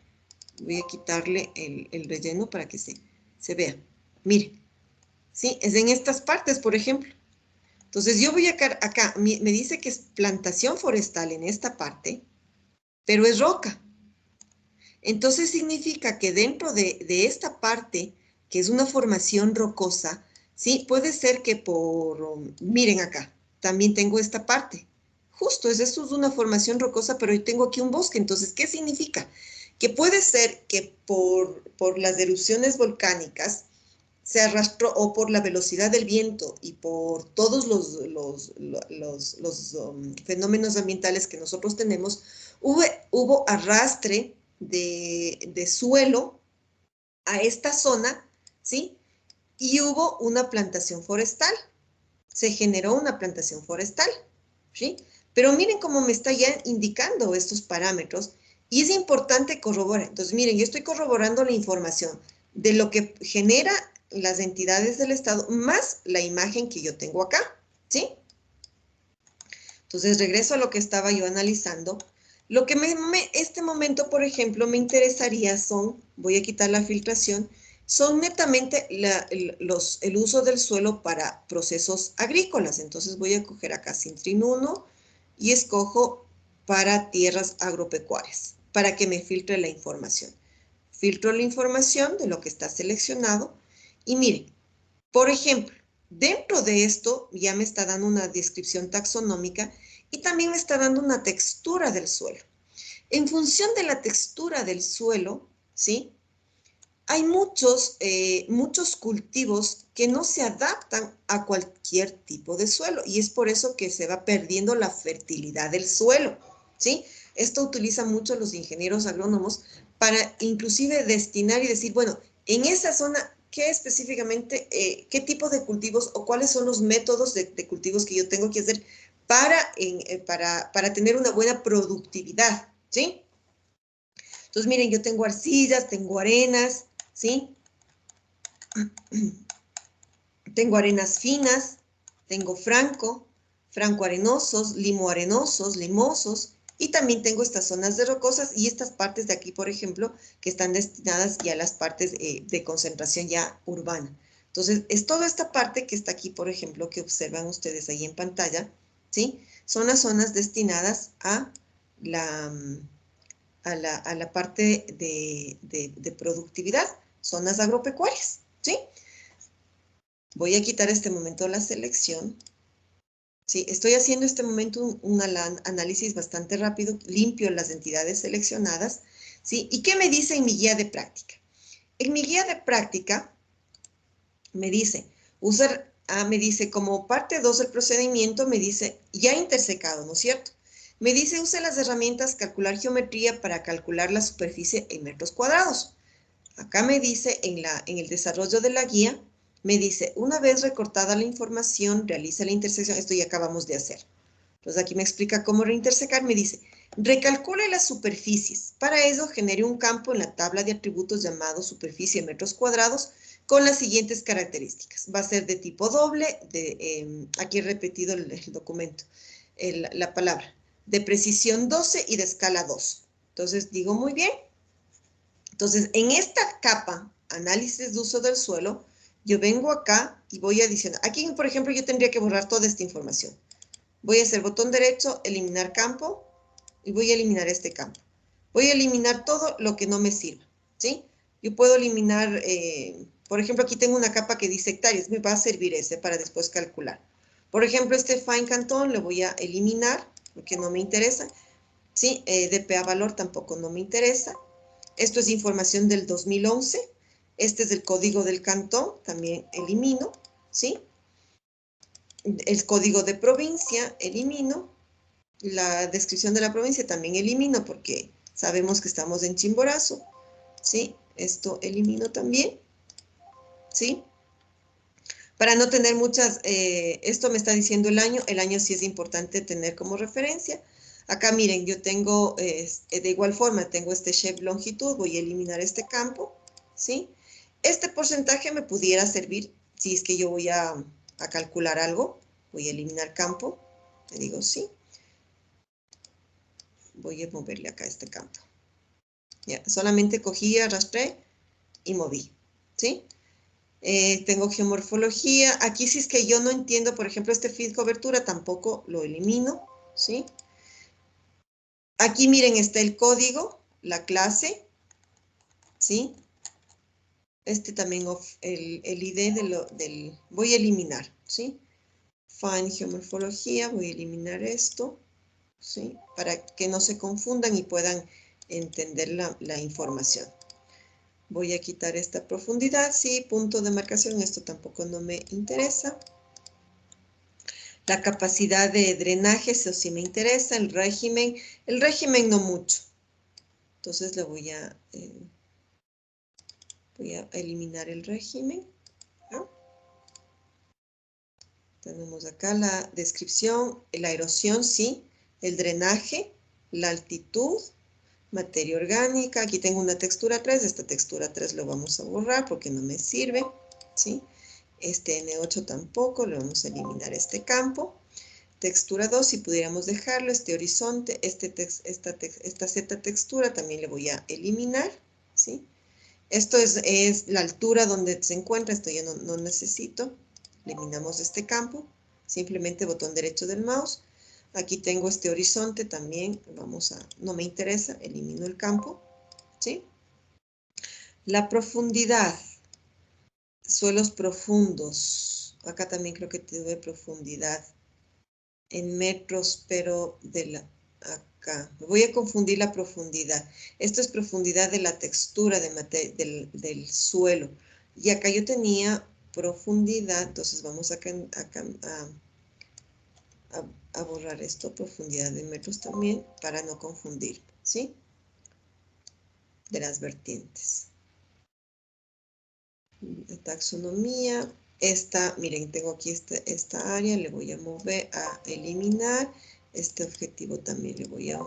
Voy a quitarle el relleno para que se vea. Miren, ¿sí? Es en estas partes, por ejemplo. Entonces yo voy acá, me dice que es plantación forestal en esta parte, pero es roca. Entonces significa que dentro de esta parte, que es una formación rocosa, ¿sí? Puede ser que miren acá, también tengo esta parte. Justo, esto es una formación rocosa, pero yo tengo aquí un bosque. Entonces, ¿qué significa? Que puede ser que por las erupciones volcánicas, se arrastró, o por la velocidad del viento y por todos los fenómenos ambientales que nosotros tenemos, hubo arrastre de suelo a esta zona, ¿sí? Y hubo una plantación forestal, se generó una plantación forestal, ¿sí? Pero miren cómo me está ya indicando estos parámetros y es importante corroborar. Entonces, miren, yo estoy corroborando la información de lo que genera las entidades del Estado más la imagen que yo tengo acá, ¿sí? Entonces, regreso a lo que estaba yo analizando. Lo que este momento, por ejemplo, me interesaría voy a quitar la filtración, son netamente el uso del suelo para procesos agrícolas. Entonces voy a coger acá Sintrin 1 y escojo para tierras agropecuarias, para que me filtre la información. Filtro la información de lo que está seleccionado Y miren, por ejemplo, dentro de esto ya me está dando una descripción taxonómica y también me está dando una textura del suelo. En función de la textura del suelo, ¿sí? Hay muchos cultivos que no se adaptan a cualquier tipo de suelo y es por eso que se va perdiendo la fertilidad del suelo, ¿sí? Esto utilizan mucho los ingenieros agrónomos para inclusive destinar y decir, bueno, en esa zona, ¿qué específicamente, qué tipo de cultivos o cuáles son los métodos de cultivos que yo tengo que hacer para tener una buena productividad, ¿sí? Entonces, miren, yo tengo arcillas, tengo arenas, ¿sí? Tengo arenas finas, tengo franco arenosos, limosos, y también tengo estas zonas de rocosas y estas partes de aquí, por ejemplo, que están destinadas ya a las partes de concentración ya urbana. Entonces, es toda esta parte que está aquí, por ejemplo, que observan ustedes ahí en pantalla, ¿sí? Son las zonas destinadas a la parte de productividad, zonas agropecuarias, ¿sí? Voy a quitar este momento la selección. Sí, estoy haciendo este momento un análisis bastante rápido, limpio las entidades seleccionadas, ¿sí? ¿Y qué me dice en mi guía de práctica? En mi guía de práctica me dice, me dice como parte 2 del procedimiento, me dice ya intersecado, ¿no es cierto? Me dice, use las herramientas calcular geometría para calcular la superficie en metros cuadrados. Acá me dice en el desarrollo de la guía, me dice, una vez recortada la información, realiza la intersección. Esto ya acabamos de hacer. Entonces aquí me explica cómo reintersecar. Me dice, recalcule las superficies. Para ello, genere un campo en la tabla de atributos llamado superficie en metros cuadrados con las siguientes características. Va a ser de tipo doble, aquí he repetido el documento, la palabra, de precisión 12 y de escala 2. Entonces digo muy bien. Entonces, en esta capa, análisis de uso del suelo, yo vengo acá y voy adicionar. Aquí, por ejemplo, yo tendría que borrar toda esta información. Voy a hacer botón derecho, eliminar campo, y voy a eliminar este campo. Voy a eliminar todo lo que no me sirva, ¿sí? Yo puedo eliminar, por ejemplo, aquí tengo una capa que dice hectáreas, me va a servir ese para después calcular. Por ejemplo, este Fine Canton lo voy a eliminar porque no me interesa, ¿sí? DPA valor tampoco no me interesa. Esto es información del 2011. Este es el código del cantón, también elimino, ¿sí? El código de provincia, elimino. La descripción de la provincia también elimino porque sabemos que estamos en Chimborazo, ¿sí? Esto elimino también, ¿sí? Para no tener muchas, esto me está diciendo el año sí es importante tener como referencia. Acá miren, yo tengo, de igual forma, tengo este shape longitud, voy a eliminar este campo, ¿sí? Este porcentaje me pudiera servir si es que yo voy a calcular algo, voy a eliminar campo, le digo sí, voy a moverle acá este campo. Ya, solamente cogí, arrastré y moví, ¿sí? Tengo geomorfología. Aquí si es que yo no entiendo, por ejemplo, este feed cobertura, tampoco lo elimino, ¿sí? Aquí miren, está el código, la clase, ¿sí? Este también, el ID voy a eliminar, ¿sí? Find geomorfología, voy a eliminar esto, ¿sí? Para que no se confundan y puedan entender la información. Voy a quitar esta profundidad, sí, punto de marcación, esto tampoco no me interesa. La capacidad de drenaje, eso sí me interesa, el régimen no mucho. Entonces le voy a eliminar el régimen, ¿no? Tenemos acá la descripción, la erosión, sí, el drenaje, la altitud, materia orgánica. Aquí tengo una textura 3, esta textura 3 lo vamos a borrar porque no me sirve, ¿sí? Este N8 tampoco, le vamos a eliminar este campo. Textura 2, si pudiéramos dejarlo, este horizonte, esta Z textura también le voy a eliminar, ¿sí? Esto es la altura donde se encuentra, esto ya no necesito. Eliminamos este campo, simplemente botón derecho del mouse. Aquí tengo este horizonte también, no me interesa, elimino el campo, ¿sí? La profundidad. suelos profundos. Acá también creo que tuve profundidad en metros, pero de la... Acá. Me voy a confundir la profundidad. Esto es profundidad de la textura del suelo. Y acá yo tenía profundidad, entonces vamos a borrar esto, profundidad de metros también, para no confundir, ¿sí? De las vertientes. La taxonomía. Miren, tengo aquí esta área, le voy a mover, a eliminar. Este objetivo también le voy a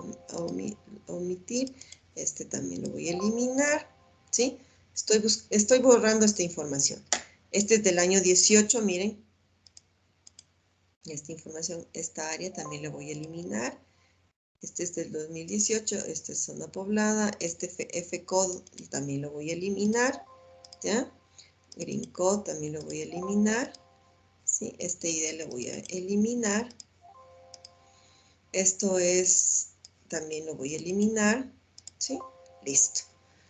omitir. Este también lo voy a eliminar, ¿sí? Estoy borrando esta información. Este es del año 18, miren. Esta información, esta área también la voy a eliminar. Este es del 2018, esta es zona poblada. Este F-code también lo voy a eliminar, ¿ya? Green code también lo voy a eliminar, ¿sí? Este ID lo voy a eliminar. Esto es, también lo voy a eliminar, ¿sí? Listo.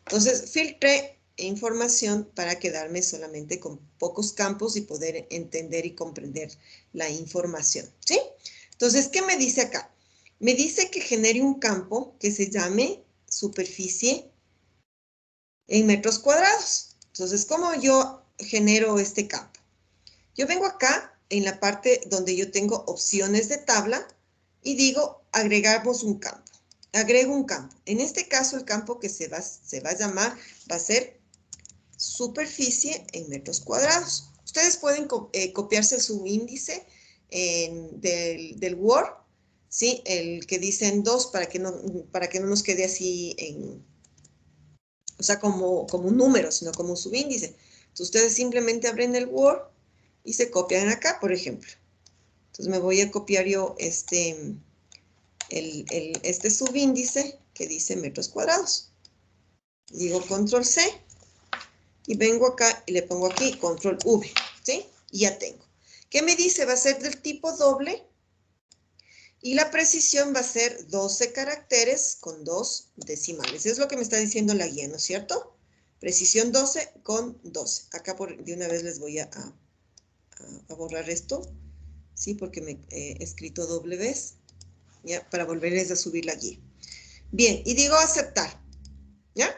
Entonces, filtré información para quedarme solamente con pocos campos y poder entender y comprender la información, ¿sí? Entonces, ¿qué me dice acá? Me dice que genere un campo que se llame superficie en metros cuadrados. Entonces, ¿cómo yo genero este campo? Yo vengo acá en la parte donde yo tengo opciones de tabla y digo, agregamos un campo. Agrego un campo. En este caso, el campo que se va a llamar, va a ser superficie en metros cuadrados. Ustedes pueden copiarse su índice del Word, ¿sí? El que dice en 2 para que no nos quede así o sea, como un número, sino como un subíndice. Entonces, ustedes simplemente abren el Word y se copian acá, por ejemplo. Entonces, me voy a copiar yo este subíndice que dice metros cuadrados. Digo control C y vengo acá y le pongo aquí control V, ¿sí? Y ya tengo. ¿Qué me dice? Va a ser del tipo doble y la precisión va a ser 12 caracteres con 2 decimales. Es lo que me está diciendo la guía, ¿no es cierto? Precisión 12 con 12. Acá de una vez les voy a borrar esto, ¿sí? Porque me he escrito doble vez, ¿ya? Para volverles a subir la guía. Bien, y digo aceptar, ¿ya?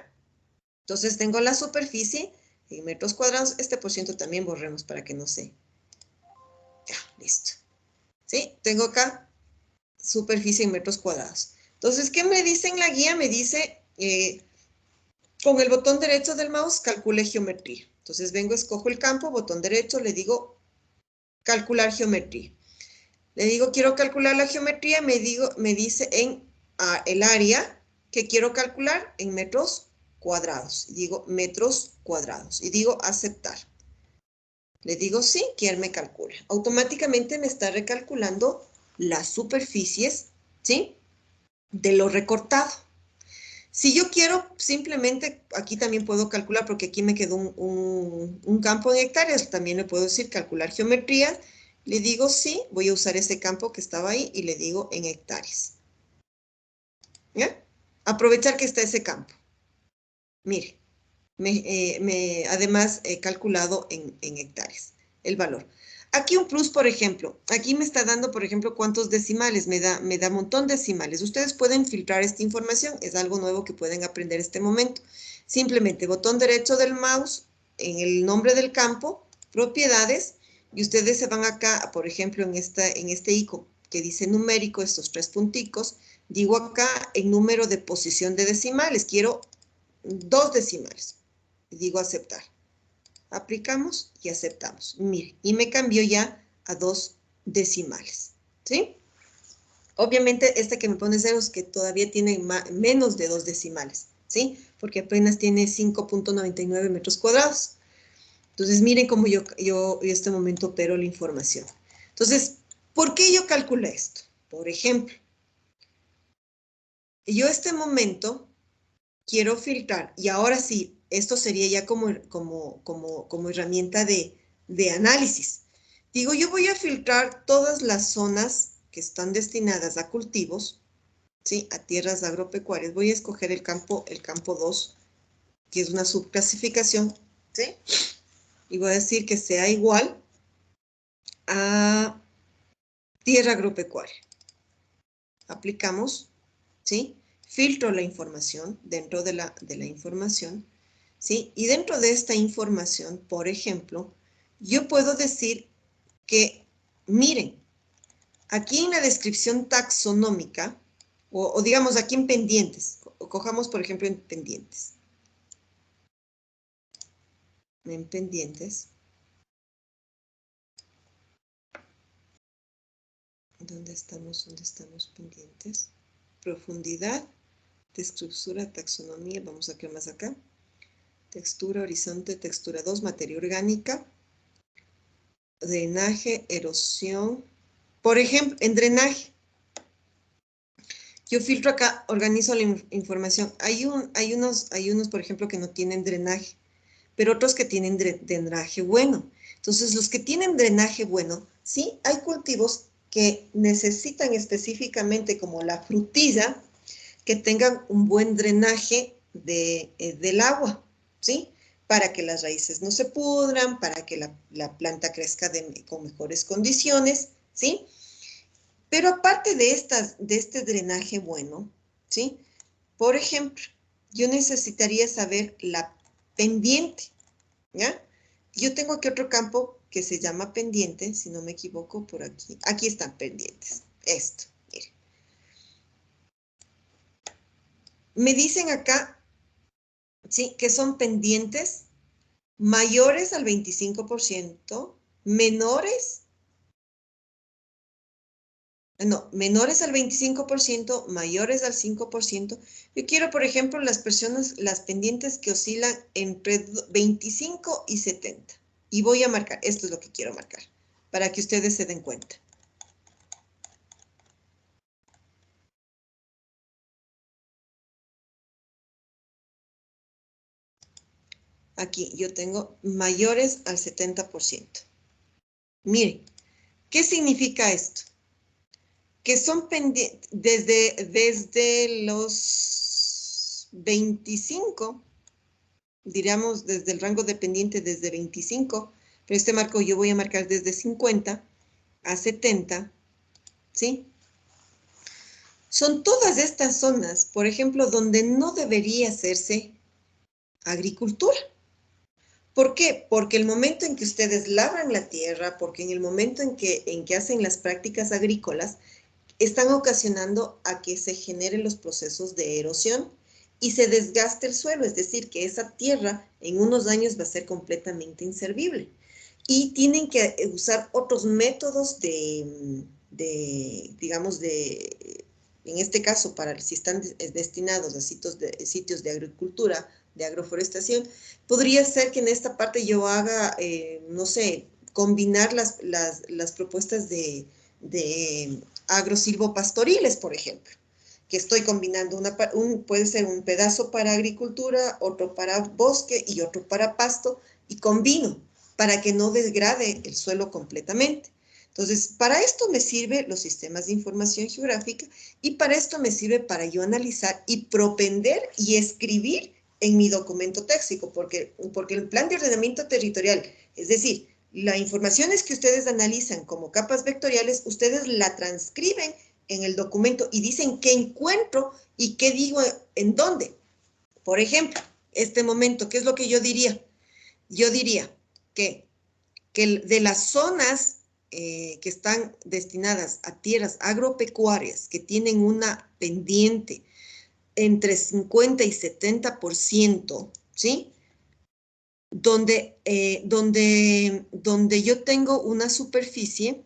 Entonces tengo la superficie en metros cuadrados. Este por ciento también borremos para que no se... Ya, listo. ¿Sí? Tengo acá superficie en metros cuadrados. Entonces, ¿qué me dice en la guía? Me dice, con el botón derecho del mouse, calcule geometría. Entonces vengo, escojo el campo, botón derecho, le digo calcular geometría. Le digo, quiero calcular la geometría, me dice en el área que quiero calcular en metros cuadrados. Y digo metros cuadrados. Y digo aceptar. Le digo sí, que él me calcula. Automáticamente me está recalculando las superficies, ¿sí? De lo recortado. Si yo quiero, simplemente, aquí también puedo calcular, porque aquí me quedó un campo en hectáreas, también le puedo decir calcular geometría. Le digo sí, voy a usar ese campo que estaba ahí y le digo en hectáreas. ¿Ya? Aprovechar que está ese campo. Mire, además he calculado en hectáreas el valor. Aquí un plus, por ejemplo, aquí me está dando, por ejemplo, cuántos decimales, me da un montón de decimales. Ustedes pueden filtrar esta información, es algo nuevo que pueden aprender en este momento. Simplemente botón derecho del mouse, en el nombre del campo, propiedades, y ustedes se van acá, por ejemplo, en este icono que dice numérico, estos 3 punticos, digo acá en número de posición de decimales, quiero 2 decimales. Digo aceptar. Aplicamos y aceptamos. Mire, y me cambió ya a 2 decimales. ¿Sí? Obviamente, este que me pone ceros que todavía tiene menos de 2 decimales. ¿Sí? Porque apenas tiene 5.99 metros cuadrados. Entonces, miren cómo yo en este momento opero la información. Entonces, ¿por qué yo calculé esto? Por ejemplo, yo este momento quiero filtrar, y ahora sí, esto sería ya como herramienta de análisis. Digo, yo voy a filtrar todas las zonas que están destinadas a cultivos, ¿sí? A tierras agropecuarias. Voy a escoger el campo 2, que es una subclasificación, ¿sí? y voy a decir que sea igual a tierra agropecuaria. Aplicamos, ¿sí? Filtro la información dentro de la información, ¿sí? Y dentro de esta información, por ejemplo, yo puedo decir que, miren, aquí en la descripción taxonómica, o digamos aquí en pendientes, cojamos por ejemplo en pendientes. En pendientes. ¿Dónde estamos pendientes? Profundidad, textura, taxonomía, vamos a ver más acá. Textura, horizonte, textura 2, materia orgánica, drenaje, erosión. Por ejemplo, en drenaje, yo filtro acá, organizo la información. Hay unos, por ejemplo, que no tienen drenaje, pero otros que tienen drenaje bueno. Entonces, los que tienen drenaje bueno, sí, hay cultivos que necesitan específicamente, como la frutilla, que tengan un buen drenaje del agua, ¿sí? Para que las raíces no se pudran, para que la planta crezca con mejores condiciones, ¿sí? Pero aparte de este drenaje bueno, ¿sí? Por ejemplo, yo necesitaría saber la pendiente, ¿ya? Yo tengo aquí otro campo que se llama pendiente, si no me equivoco, por aquí. Aquí están pendientes. Esto, miren. Me dicen acá, ¿sí? Que son pendientes mayores al 25%, menores al 25%, mayores al 5%. Yo quiero, por ejemplo, las pendientes que oscilan entre 25 y 70. Y voy a marcar, esto es lo que quiero marcar, para que ustedes se den cuenta. Aquí yo tengo mayores al 70%. Miren, ¿qué significa esto? Que son pendientes desde los 25, diríamos desde el rango de pendiente desde 25, pero este marco yo voy a marcar desde 50 a 70, ¿sí? Son todas estas zonas, por ejemplo, donde no debería hacerse agricultura. ¿Por qué? Porque el momento en que ustedes labran la tierra, porque en el momento en que hacen las prácticas agrícolas, están ocasionando a que se generen los procesos de erosión y se desgaste el suelo, es decir, que esa tierra en unos años va a ser completamente inservible. Y tienen que usar otros métodos digamos, en este caso, si están destinados a sitios de agricultura, de agroforestación, podría ser que en esta parte yo haga, no sé, combinar las propuestas de agrosilvopastoriles, por ejemplo, que estoy combinando, puede ser un pedazo para agricultura, otro para bosque y otro para pasto, y combino para que no degrade el suelo completamente. Entonces, para esto me sirven los sistemas de información geográfica y para esto me sirve para yo analizar y propender y escribir en mi documento técnico, porque el plan de ordenamiento territorial, es decir, las informaciones que ustedes analizan como capas vectoriales, ustedes la transcriben en el documento y dicen qué encuentro y qué digo en dónde. Por ejemplo, este momento, ¿qué es lo que yo diría? Yo diría que de las zonas que están destinadas a tierras agropecuarias que tienen una pendiente entre 50 y 70%, ¿sí? Donde yo tengo una superficie,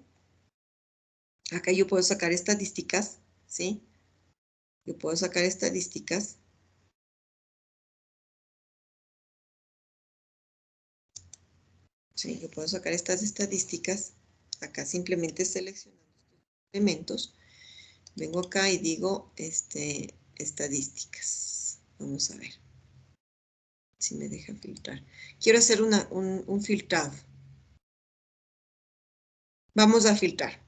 acá yo puedo sacar estadísticas, ¿sí? Yo puedo sacar estadísticas. Sí, yo puedo sacar estas estadísticas. Acá simplemente seleccionando elementos. Vengo acá y digo estadísticas. Vamos a ver si me deja filtrar. Quiero hacer un filtrado. Vamos a filtrar.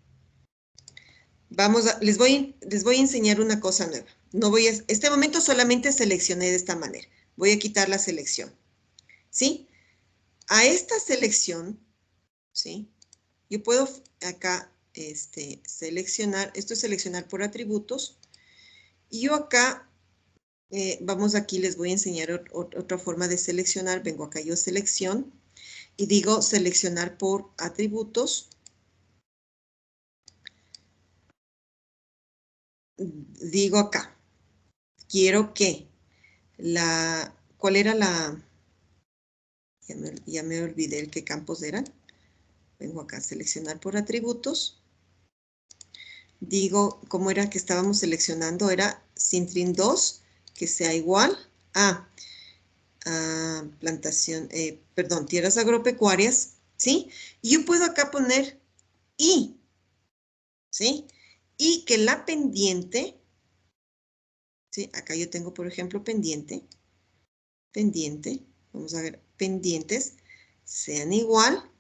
Les voy a enseñar una cosa nueva. Este momento solamente seleccioné de esta manera. Voy a quitar la selección. ¿Sí? A esta selección, ¿sí? Yo puedo acá seleccionar, esto es seleccionar por atributos, y yo acá, vamos aquí, les voy a enseñar otra forma de seleccionar. Vengo acá yo selección, y digo seleccionar por atributos. Digo acá, quiero que ¿cuál era la? Ya me olvidé el qué campos eran. Vengo acá a seleccionar por atributos. Digo, ¿cómo era que estábamos seleccionando? Era Sintrin 2, que sea igual a plantación, perdón, tierras agropecuarias, ¿sí? Y yo puedo acá poner y, ¿sí? Y que la pendiente, ¿sí? Acá yo tengo, por ejemplo, pendiente, vamos a ver, pendientes, sean igual,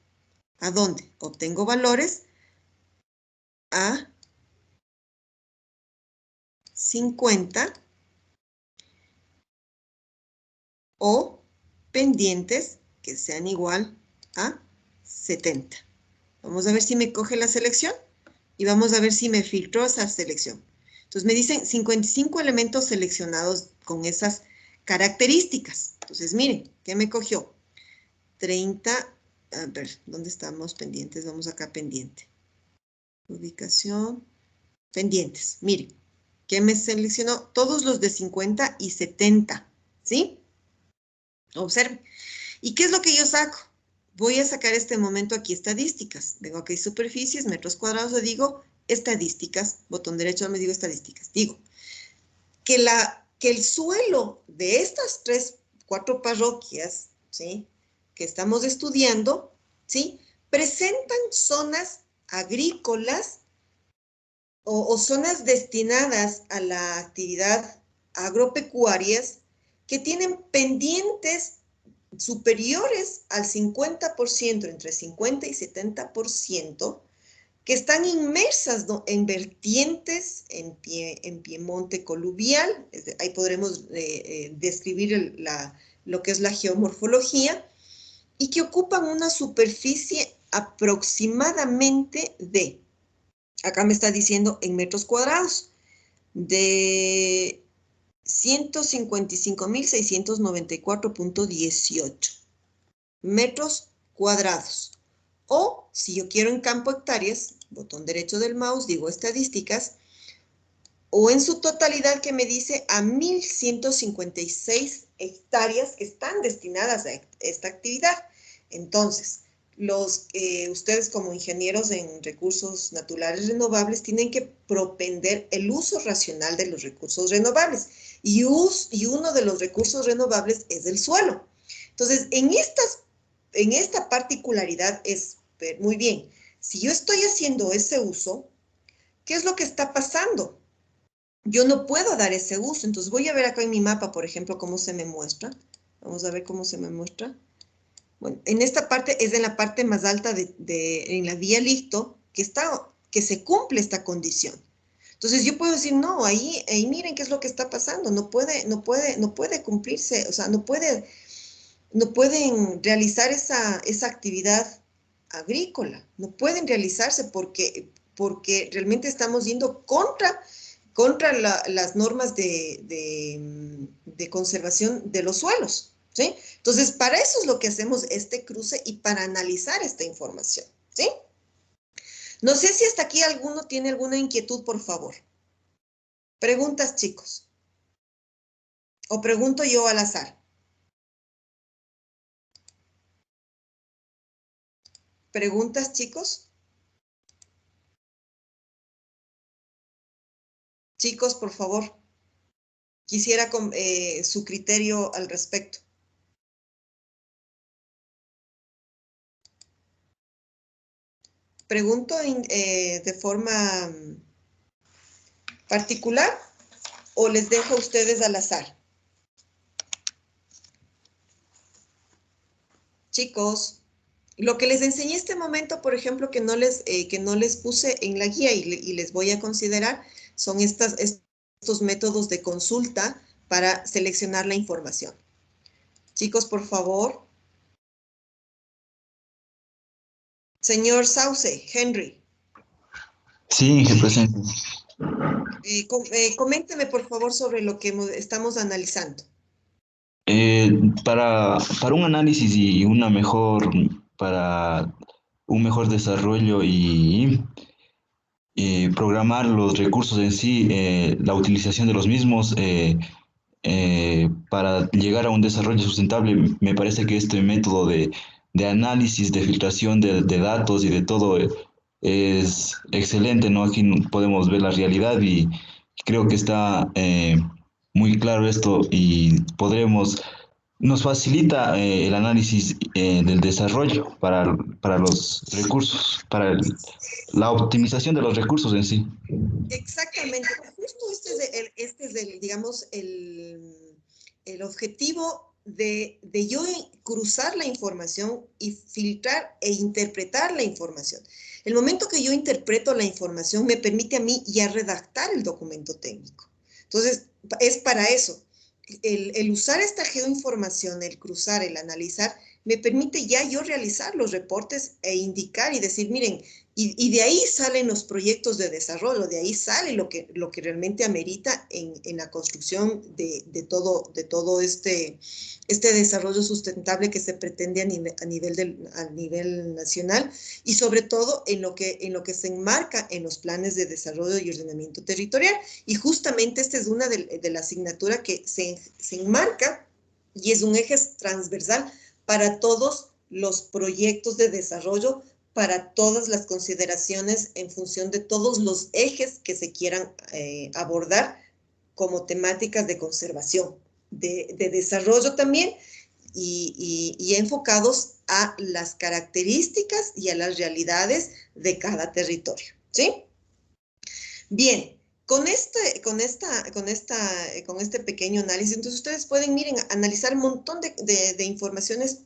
¿a dónde? Obtengo valores a 50 o pendientes que sean igual a 70. Vamos a ver si me coge la selección y vamos a ver si me filtró esa selección. Entonces me dicen 55 elementos seleccionados con esas características. Entonces miren, ¿qué me cogió? 30, a ver, ¿dónde estamos pendientes? Vamos acá pendiente. Ubicación, pendientes. Miren, ¿qué me seleccionó? Todos los de 50 y 70, ¿sí? Observen. ¿Y qué es lo que yo saco? Voy a sacar este momento aquí estadísticas. Vengo aquí superficies, metros cuadrados, le digo estadísticas, botón derecho me digo estadísticas. Digo que el suelo de estas 4 parroquias, ¿sí? Que estamos estudiando, ¿sí? Presentan zonas agrícolas o zonas destinadas a la actividad agropecuarias que tienen pendientes superiores al 50%, entre 50 y 70%, que están inmersas, ¿no?, en vertientes en piemonte coluvial. Ahí podremos describir lo que es la geomorfología, y que ocupan una superficie aproximadamente de, acá me está diciendo en metros cuadrados, de 155.694.18 metros cuadrados. O si yo quiero en campo hectáreas, botón derecho del mouse, digo estadísticas, o en su totalidad que me dice a 1.156 hectáreas que están destinadas a esta actividad. Entonces, ustedes como ingenieros en recursos naturales renovables tienen que propender el uso racional de los recursos renovables. Y uno de los recursos renovables es el suelo. Entonces, en esta particularidad es, muy bien, si yo estoy haciendo ese uso, ¿qué es lo que está pasando? Yo no puedo dar ese uso. Entonces voy a ver acá en mi mapa, por ejemplo, cómo se me muestra. Vamos a ver cómo se me muestra. Bueno, en esta parte es en la parte más alta en la vía Licto, que se cumple esta condición. Entonces yo puedo decir, no, ahí miren qué es lo que está pasando. No puede cumplirse, o sea, no pueden realizar esa actividad agrícola. No pueden realizarse porque realmente estamos yendo contra las normas de conservación de los suelos, ¿sí? Entonces, para eso es lo que hacemos este cruce y para analizar esta información, ¿sí? No sé si hasta aquí alguno tiene alguna inquietud, por favor. Preguntas, chicos. O pregunto yo al azar. ¿Preguntas, chicos? Chicos, por favor. Quisiera su criterio al respecto. Pregunto de forma particular o les dejo a ustedes al azar. Chicos, lo que les enseñé este momento, por ejemplo, que no les puse en la guía y les voy a considerar, son estos métodos de consulta para seleccionar la información. Chicos, por favor. Señor Sauce, Henry, Sí, que presente. coménteme por favor sobre lo que estamos analizando. Eh, para un análisis y una mejor, para un mejor desarrollo y programar los recursos en sí, la utilización de los mismos para llegar a un desarrollo sustentable, me parece que este método de análisis, de filtración de datos y de todo es excelente, ¿no? Aquí podemos ver la realidad y creo que está muy claro esto y podremos nos facilita el análisis del desarrollo para los recursos, la optimización de los recursos en sí. Exactamente, justo este es el, digamos, el objetivo de yo cruzar la información y filtrar e interpretar la información. El momento que yo interpreto la información me permite a mí ya redactar el documento técnico. Entonces, es para eso. El usar esta geoinformación, el cruzar, el analizar, me permite ya yo realizar los reportes e indicar y decir, miren, y de ahí salen los proyectos de desarrollo, de ahí sale lo que realmente amerita en la construcción de todo este desarrollo sustentable que se pretende a nivel nacional y sobre todo en lo que se enmarca en los planes de desarrollo y ordenamiento territorial. Y justamente esta es una de la asignatura que se enmarca y es un eje transversal para todos los proyectos de desarrollo, para todas las consideraciones en función de todos los ejes que se quieran abordar como temáticas de conservación, de desarrollo también y enfocados a las características y a las realidades de cada territorio, ¿sí? Bien, con este pequeño análisis, entonces ustedes pueden, miren, analizar un montón de informaciones,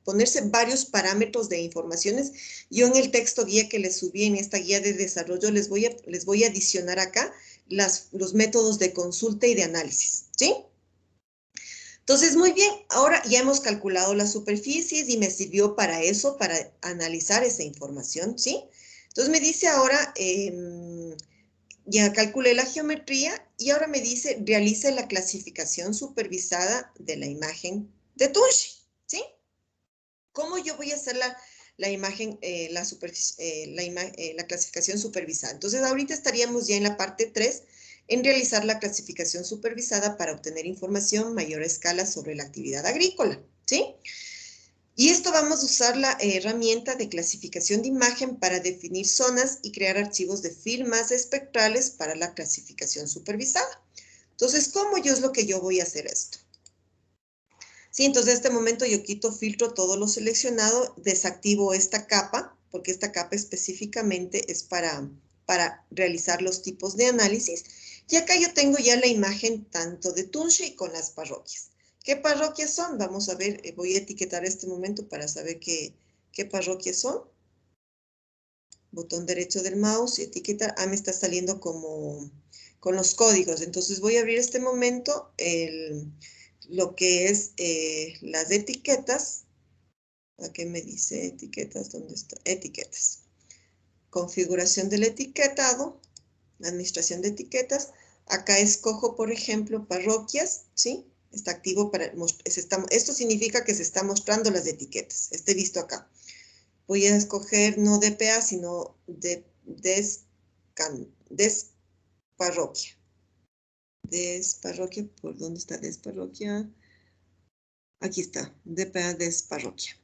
ponerse varios parámetros de informaciones. Yo en el texto guía que les subí, en esta guía de desarrollo, les voy a adicionar acá los métodos de consulta y de análisis, ¿sí? Entonces, muy bien, ahora ya hemos calculado las superficies y me sirvió para eso, para analizar esa información, ¿sí? Entonces me dice ahora, ya calculé la geometría y ahora me dice, realice la clasificación supervisada de la imagen de Tunchi, ¿sí? ¿Cómo yo voy a hacer la imagen, la clasificación supervisada? Entonces, ahorita estaríamos ya en la parte 3, en realizar la clasificación supervisada para obtener información mayor escala sobre la actividad agrícola, ¿sí? Y esto vamos a usar la herramienta de clasificación de imagen para definir zonas y crear archivos de filmas espectrales para la clasificación supervisada. Entonces, ¿cómo yo es lo que yo voy a hacer esto? Sí, entonces en este momento yo quito filtro todo lo seleccionado, desactivo esta capa, porque esta capa específicamente es para realizar los tipos de análisis. Y acá yo tengo ya la imagen tanto de Tunchi con las parroquias. ¿Qué parroquias son? Vamos a ver, voy a etiquetar este momento para saber qué parroquias son. Botón derecho del mouse y etiquetar. Ah, me está saliendo como con los códigos. Entonces voy a abrir este momento lo que es las etiquetas. ¿A qué me dice etiquetas? ¿Dónde está? Etiquetas. Configuración del etiquetado. Administración de etiquetas. Acá escojo, por ejemplo, parroquias, ¿sí? Está activo para... Esto significa que se está mostrando las etiquetas. Esté visto acá. Voy a escoger no DPA, sino desparroquia. Desparroquia, ¿por dónde está desparroquia? Aquí está, DPA desparroquia.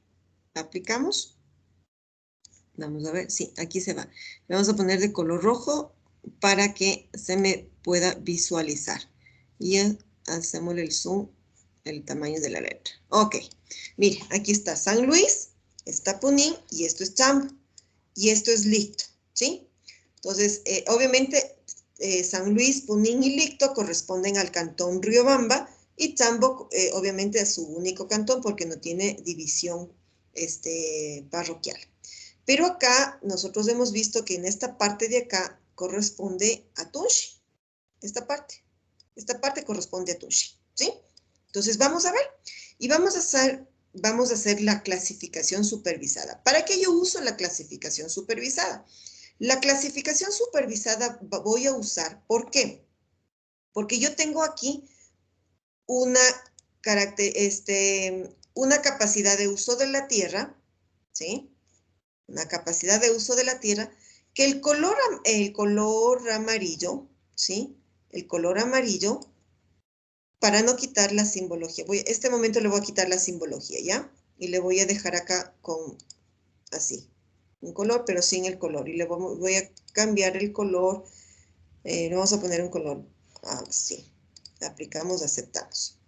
Aplicamos. Vamos a ver, sí, aquí se va. Le vamos a poner de color rojo para que se me pueda visualizar. Y hacemos el zoom, el tamaño de la letra. Ok, mire, aquí está San Luis, está Punín y esto es Chambo. Y esto es Licto, ¿sí? Entonces, obviamente, San Luis, Punín y Licto corresponden al cantón Riobamba y Chambo, obviamente, a su único cantón porque no tiene división parroquial. Pero acá nosotros hemos visto que en esta parte de acá corresponde a Tunchi. Esta parte corresponde a Tunchi, ¿sí? Entonces vamos a ver y vamos a hacer vamos a hacer la clasificación supervisada. ¿Para qué yo uso la clasificación supervisada? La clasificación supervisada voy a usar, ¿por qué? Porque yo tengo aquí una capacidad de uso de la tierra, ¿sí? Una capacidad de uso de la tierra, que el color amarillo, ¿sí? El color amarillo, para no quitar la simbología. Este momento le voy a quitar la simbología, ¿ya? Y le voy a dejar acá con, así, un color, pero sin el color. Y voy a cambiar el color, le vamos a poner un color así. Aplicamos, aceptamos.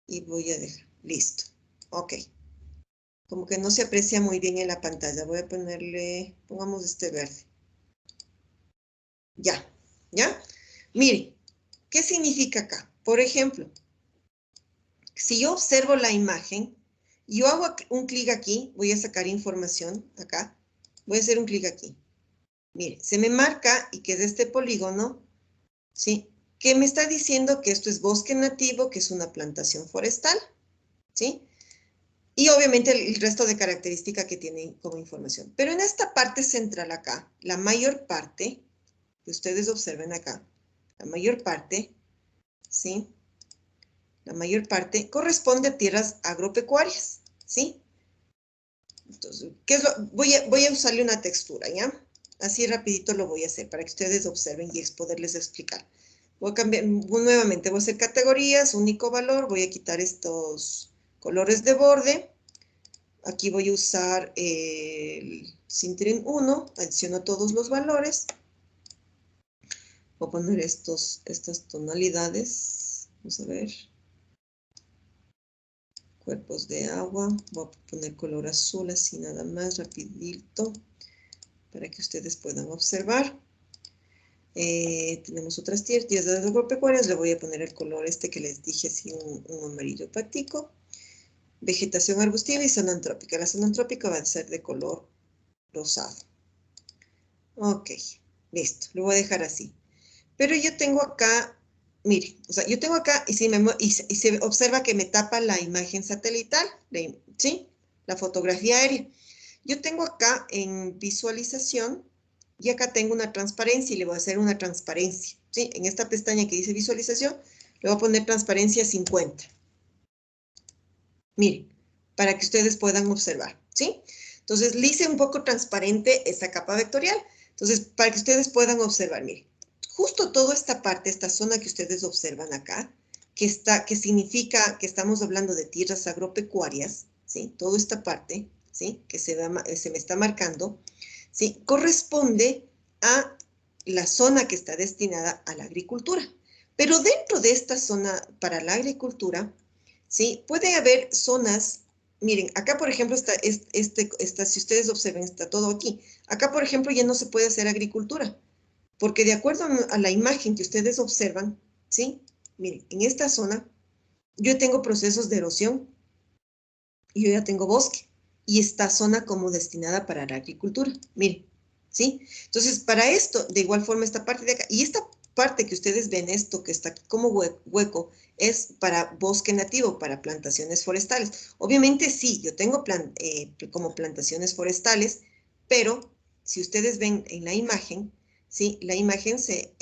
Y voy a dejar, listo. Ok. Como que no se aprecia muy bien en la pantalla. Voy a ponerle, pongamos este verde. Ya, ¿ya? Miren, ¿qué significa acá? Por ejemplo, si yo observo la imagen, yo hago un clic aquí, voy a sacar información acá, voy a hacer un clic aquí. Mire, se me marca y que es este polígono, ¿sí? Que me está diciendo que esto es bosque nativo, que es una plantación forestal, ¿sí? Y obviamente el resto de características que tiene como información. Pero en esta parte central acá, la mayor parte, que ustedes observen acá, la mayor parte, ¿sí? La mayor parte corresponde a tierras agropecuarias, ¿sí? Entonces, voy a usarle una textura, ¿ya? Así rapidito lo voy a hacer para que ustedes observen y poderles explicar. Voy a cambiar nuevamente, voy a hacer categorías, único valor, voy a quitar estos colores de borde. Aquí voy a usar el Sintrin 1, adiciono todos los valores. Voy a poner estas tonalidades. Vamos a ver. Cuerpos de agua. Voy a poner color azul así nada más, rapidito, para que ustedes puedan observar. Tenemos otras tierras agropecuarias. Le voy a poner el color este que les dije, así un amarillo patico. Vegetación arbustiva y zona antrópica. La zona antrópica va a ser de color rosado. Ok, listo, lo voy a dejar así. Pero yo tengo acá, mire, o sea, yo tengo acá y se observa que me tapa la imagen satelital, ¿sí? La fotografía aérea. Yo tengo acá en visualización y acá tengo una transparencia y le voy a hacer una transparencia, ¿sí? En esta pestaña que dice visualización, le voy a poner transparencia 50. Miren, para que ustedes puedan observar, ¿sí? Entonces, le hice un poco transparente esta capa vectorial. Entonces, para que ustedes puedan observar, miren, justo toda esta parte, esta zona que ustedes observan acá, que significa que estamos hablando de tierras agropecuarias, ¿sí? Toda esta parte, ¿sí? Que se me está marcando, ¿sí? Corresponde a la zona que está destinada a la agricultura. Pero dentro de esta zona para la agricultura, ¿sí? Puede haber zonas, miren, acá por ejemplo si ustedes observen, está todo aquí. Acá por ejemplo ya no se puede hacer agricultura, porque de acuerdo a la imagen que ustedes observan, ¿sí? Miren, en esta zona yo tengo procesos de erosión y yo ya tengo bosque y esta zona como destinada para la agricultura, miren, ¿sí? Entonces, para esto, de igual forma esta parte de acá, y esta parte que ustedes ven, esto que está aquí como hueco, es para bosque nativo, para plantaciones forestales. Obviamente sí, yo tengo como plantaciones forestales, pero si ustedes ven en la imagen, ¿sí? La imagen se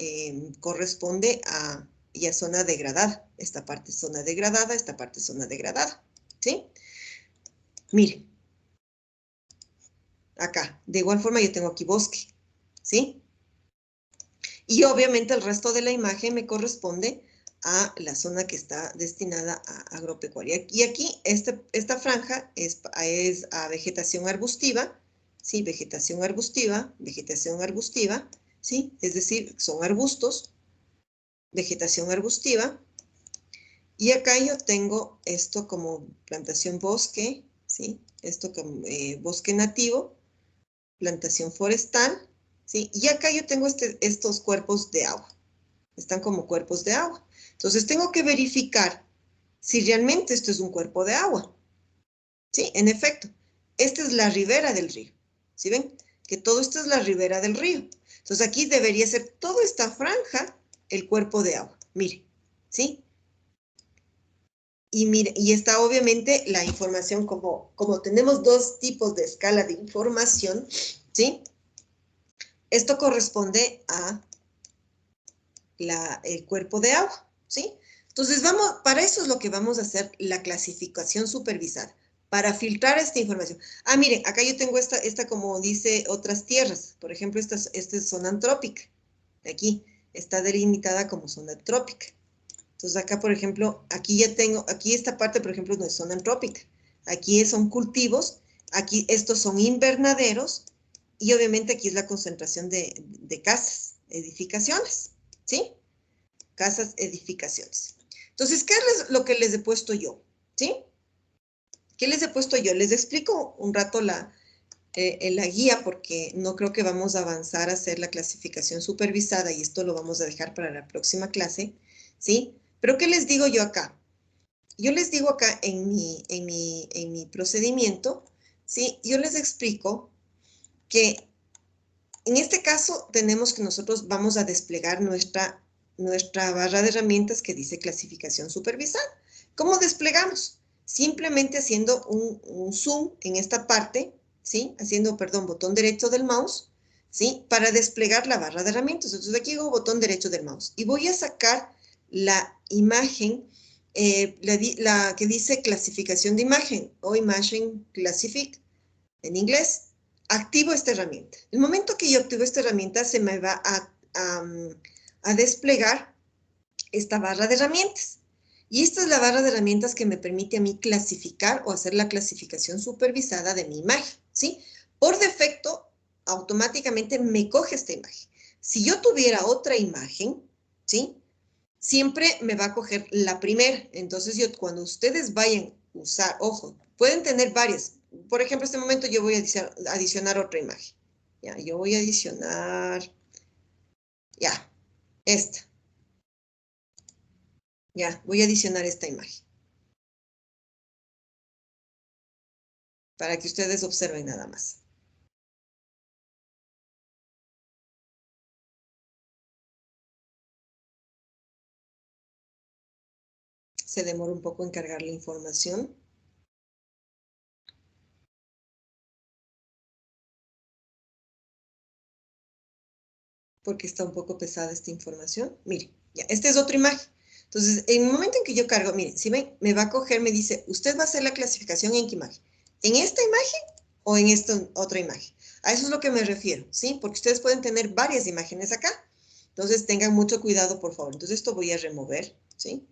corresponde a ya zona degradada. Esta parte es zona degradada, esta parte es zona degradada, ¿sí? Miren, acá, de igual forma yo tengo aquí bosque, ¿sí? Y obviamente el resto de la imagen me corresponde a la zona que está destinada a agropecuaria. Y aquí esta franja es a vegetación arbustiva, ¿sí? Vegetación arbustiva, ¿sí? Es decir, son arbustos, vegetación arbustiva. Y acá yo tengo esto como plantación bosque, ¿sí? Esto como bosque nativo, plantación forestal, ¿sí? Y acá yo tengo estos cuerpos de agua. Están como cuerpos de agua. Entonces tengo que verificar si realmente esto es un cuerpo de agua. Sí, en efecto. Esta es la ribera del río. ¿Sí ven? Que todo esto es la ribera del río. Entonces aquí debería ser toda esta franja el cuerpo de agua. Mire, ¿sí? Y mire, y está obviamente la información como tenemos dos tipos de escala de información, ¿sí? Esto corresponde a el cuerpo de agua, ¿sí? Entonces, para eso es lo que vamos a hacer la clasificación supervisada, para filtrar esta información. Ah, miren, acá yo tengo esta como dice otras tierras, por ejemplo, esta es zona antrópica, aquí está delimitada como zona antrópica. Entonces acá, por ejemplo, aquí ya tengo, aquí esta parte, por ejemplo, no es zona antrópica. Aquí son cultivos, aquí estos son invernaderos, y obviamente aquí es la concentración de casas, edificaciones, ¿sí? Casas, edificaciones. Entonces, ¿qué es lo que les he puesto yo? ¿Sí? ¿Qué les he puesto yo? Les explico un rato la guía porque no creo que vamos a avanzar a hacer la clasificación supervisada y esto lo vamos a dejar para la próxima clase, ¿sí? Pero ¿qué les digo yo acá? Yo les digo acá en mi procedimiento, ¿sí? Yo les explico que en este caso tenemos que nosotros vamos a desplegar nuestra barra de herramientas que dice clasificación supervisada. ¿Cómo desplegamos? Simplemente haciendo un zoom en esta parte, ¿sí? Haciendo, perdón, botón derecho del mouse, ¿sí? Para desplegar la barra de herramientas. Entonces aquí hago botón derecho del mouse y voy a sacar la imagen, la que dice clasificación de imagen o Imaging Classific en inglés. Activo esta herramienta. El momento que yo activo esta herramienta se me va a desplegar esta barra de herramientas. Y esta es la barra de herramientas que me permite a mí clasificar o hacer la clasificación supervisada de mi imagen, ¿sí? Por defecto, automáticamente me coge esta imagen. Si yo tuviera otra imagen, ¿sí? Siempre me va a coger la primera. Entonces, cuando ustedes vayan a usar, ojo, pueden tener varias. Por ejemplo, en este momento yo voy a adicionar otra imagen. Ya, yo voy a adicionar, ya, esta. Ya, voy a adicionar esta imagen. Para que ustedes observen nada más. Se demora un poco en cargar la información. Porque está un poco pesada esta información. Miren, ya, esta es otra imagen. Entonces, en el momento en que yo cargo, miren, si ven, me va a coger, me dice, usted va a hacer la clasificación en qué imagen. ¿En esta imagen o en esta otra imagen? A eso es lo que me refiero, ¿sí? Porque ustedes pueden tener varias imágenes acá. Entonces, tengan mucho cuidado, por favor. Entonces, esto voy a remover, ¿sí?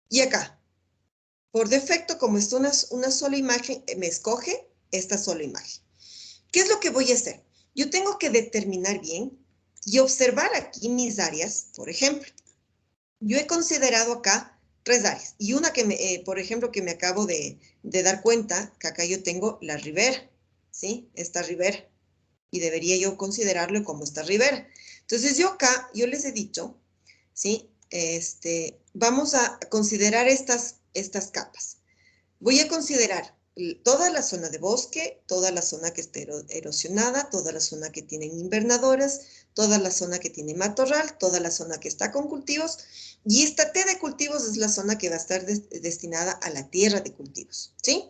Y acá, por defecto, como está una sola imagen, me escoge esta sola imagen. ¿Qué es lo que voy a hacer? Yo tengo que determinar bien y observar aquí mis áreas, por ejemplo. Yo he considerado acá 3 áreas. Y una que, por ejemplo, que me acabo de dar cuenta, que acá yo tengo la ribera, ¿sí? Esta ribera. Y debería yo considerarlo como esta ribera. Entonces yo acá, yo les he dicho, ¿sí? Vamos a considerar estas capas. Voy a considerar toda la zona de bosque, toda la zona que esté erosionada, toda la zona que tiene invernadoras, toda la zona que tiene matorral, toda la zona que está con cultivos, y esta T de cultivos es la zona que va a estar destinada a la tierra de cultivos, ¿sí?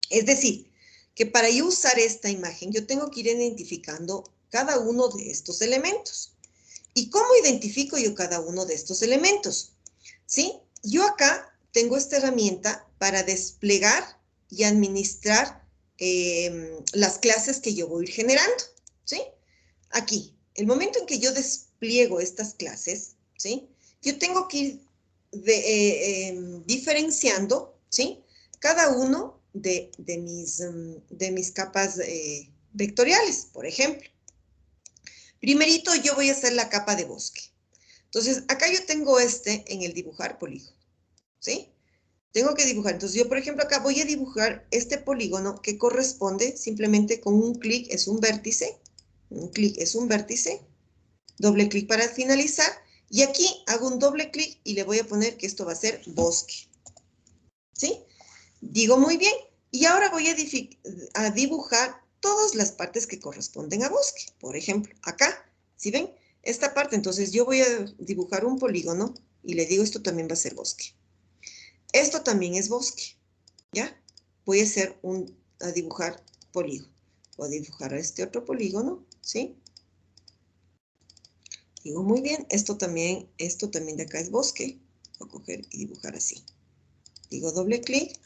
Es decir, que para yo usar esta imagen, yo tengo que ir identificando cada uno de estos elementos. ¿Y cómo identifico yo cada uno de estos elementos? ¿Sí? Yo acá tengo esta herramienta para desplegar y administrar las clases que yo voy a ir generando, ¿sí? Aquí, el momento en que yo despliego estas clases, ¿sí? Yo tengo que ir diferenciando, ¿sí? Cada uno de mis capas vectoriales, por ejemplo. Primerito yo voy a hacer la capa de bosque. Entonces, acá yo tengo en el dibujar polígono, ¿sí? Tengo que dibujar. Entonces, yo, por ejemplo, acá voy a dibujar este polígono que corresponde simplemente con un clic, es un vértice. Un clic es un vértice. Doble clic para finalizar. Y aquí hago un doble clic y le voy a poner que esto va a ser bosque. ¿Sí? Digo muy bien. Y ahora voy a dibujar todas las partes que corresponden a bosque. Por ejemplo, acá, ¿sí ven? Esta parte, entonces yo voy a dibujar un polígono y le digo esto también va a ser bosque. Esto también es bosque, ¿ya? Voy a dibujar polígono. Voy a dibujar este otro polígono, ¿sí? Digo, muy bien, esto también de acá es bosque. Voy a coger y dibujar así. Digo doble clic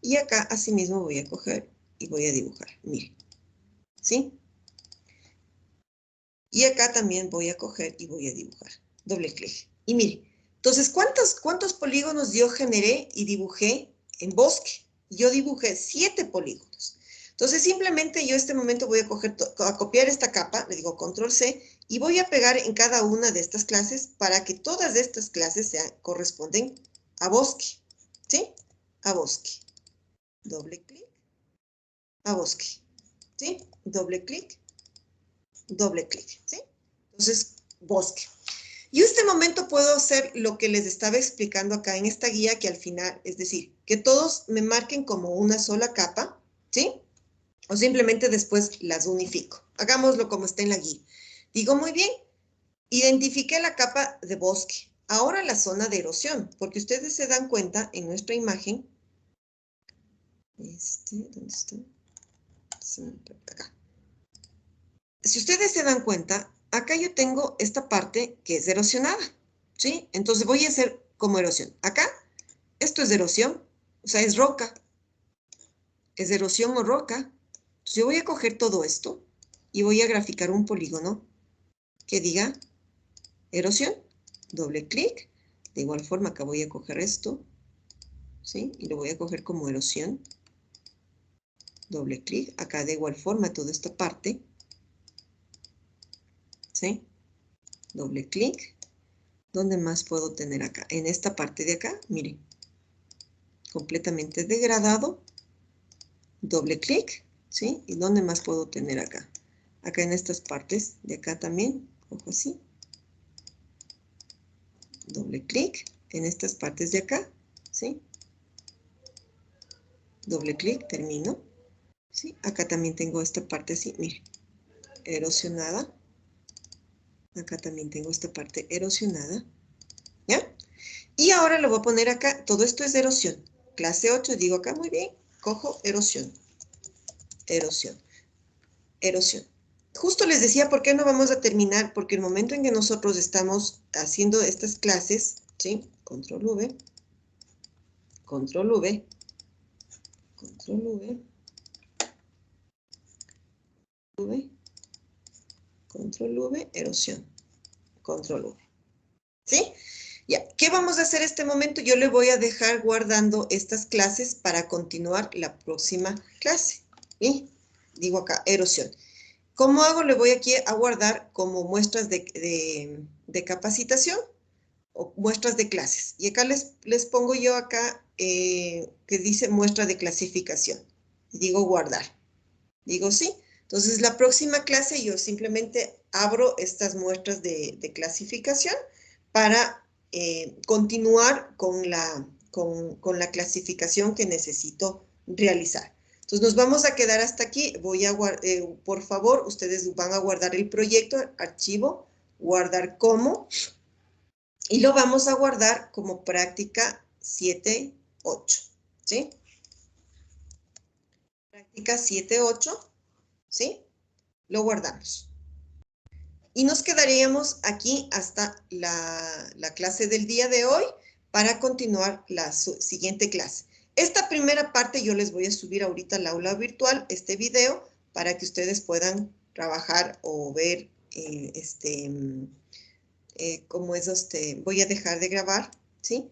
y acá asimismo voy a coger y voy a dibujar. Miren, ¿sí? Y acá también voy a coger y voy a dibujar. Doble clic. Y miren, entonces, ¿cuántos polígonos yo generé y dibujé en bosque? Yo dibujé 7 polígonos. Entonces, simplemente yo en este momento voy a copiar esta capa, le digo control C, y voy a pegar en cada una de estas clases para que todas estas clases corresponden a bosque. ¿Sí? A bosque. Doble clic. A bosque. ¿Sí? Doble clic. Doble clic. ¿Sí? Entonces, bosque. Y en este momento puedo hacer lo que les estaba explicando acá en esta guía, que al final, es decir, que todos me marquen como una sola capa, ¿sí? O simplemente después las unifico. Hagámoslo como está en la guía. Digo, muy bien, identifiqué la capa de bosque. Ahora la zona de erosión, porque ustedes se dan cuenta en nuestra imagen. ¿Dónde está? Acá. Si ustedes se dan cuenta, acá yo tengo esta parte que es erosionada, ¿sí? Entonces voy a hacer como erosión. Acá, esto es erosión, o sea, es roca. Es erosión o roca. Entonces yo voy a coger todo esto y voy a graficar un polígono que diga erosión. Doble clic. De igual forma acá voy a coger esto, ¿sí? Y lo voy a coger como erosión. Doble clic. Acá de igual forma toda esta parte, ¿sí? Doble clic. ¿Dónde más puedo tener acá? En esta parte de acá, miren. Completamente degradado. Doble clic, ¿sí? ¿Y dónde más puedo tener acá? Acá en estas partes de acá también, cojo así. Doble clic en estas partes de acá, ¿sí? Doble clic, termino. ¿Sí? Acá también tengo esta parte así, miren, erosionada. Acá también tengo esta parte erosionada, ¿ya? Y ahora lo voy a poner acá, todo esto es de erosión. Clase 8, digo acá, muy bien, cojo erosión. Erosión. Erosión. Justo les decía por qué no vamos a terminar, porque el momento en que nosotros estamos haciendo estas clases, ¿sí? Control V, Control V, Control V, V, Control V, erosión, Control V, ¿sí? Ya, ¿qué vamos a hacer este momento? Yo le voy a dejar guardando estas clases para continuar la próxima clase, ¿sí? Digo acá, erosión. ¿Cómo hago? Le voy aquí a guardar como muestras de capacitación o muestras de clases. Y acá les pongo yo acá que dice muestra de clasificación. Y digo guardar. Digo sí. Entonces la próxima clase yo simplemente abro estas muestras de clasificación para continuar con la clasificación que necesito realizar. Entonces nos vamos a quedar hasta aquí. Por favor, ustedes van a guardar el proyecto, archivo, guardar como, y lo vamos a guardar como práctica 7.8, ¿sí? Práctica 7.8, ¿sí? Lo guardamos. Y nos quedaríamos aquí hasta la clase del día de hoy para continuar la siguiente clase. Esta primera parte yo les voy a subir ahorita al aula virtual, este video, para que ustedes puedan trabajar o ver cómo es voy a dejar de grabar, ¿sí?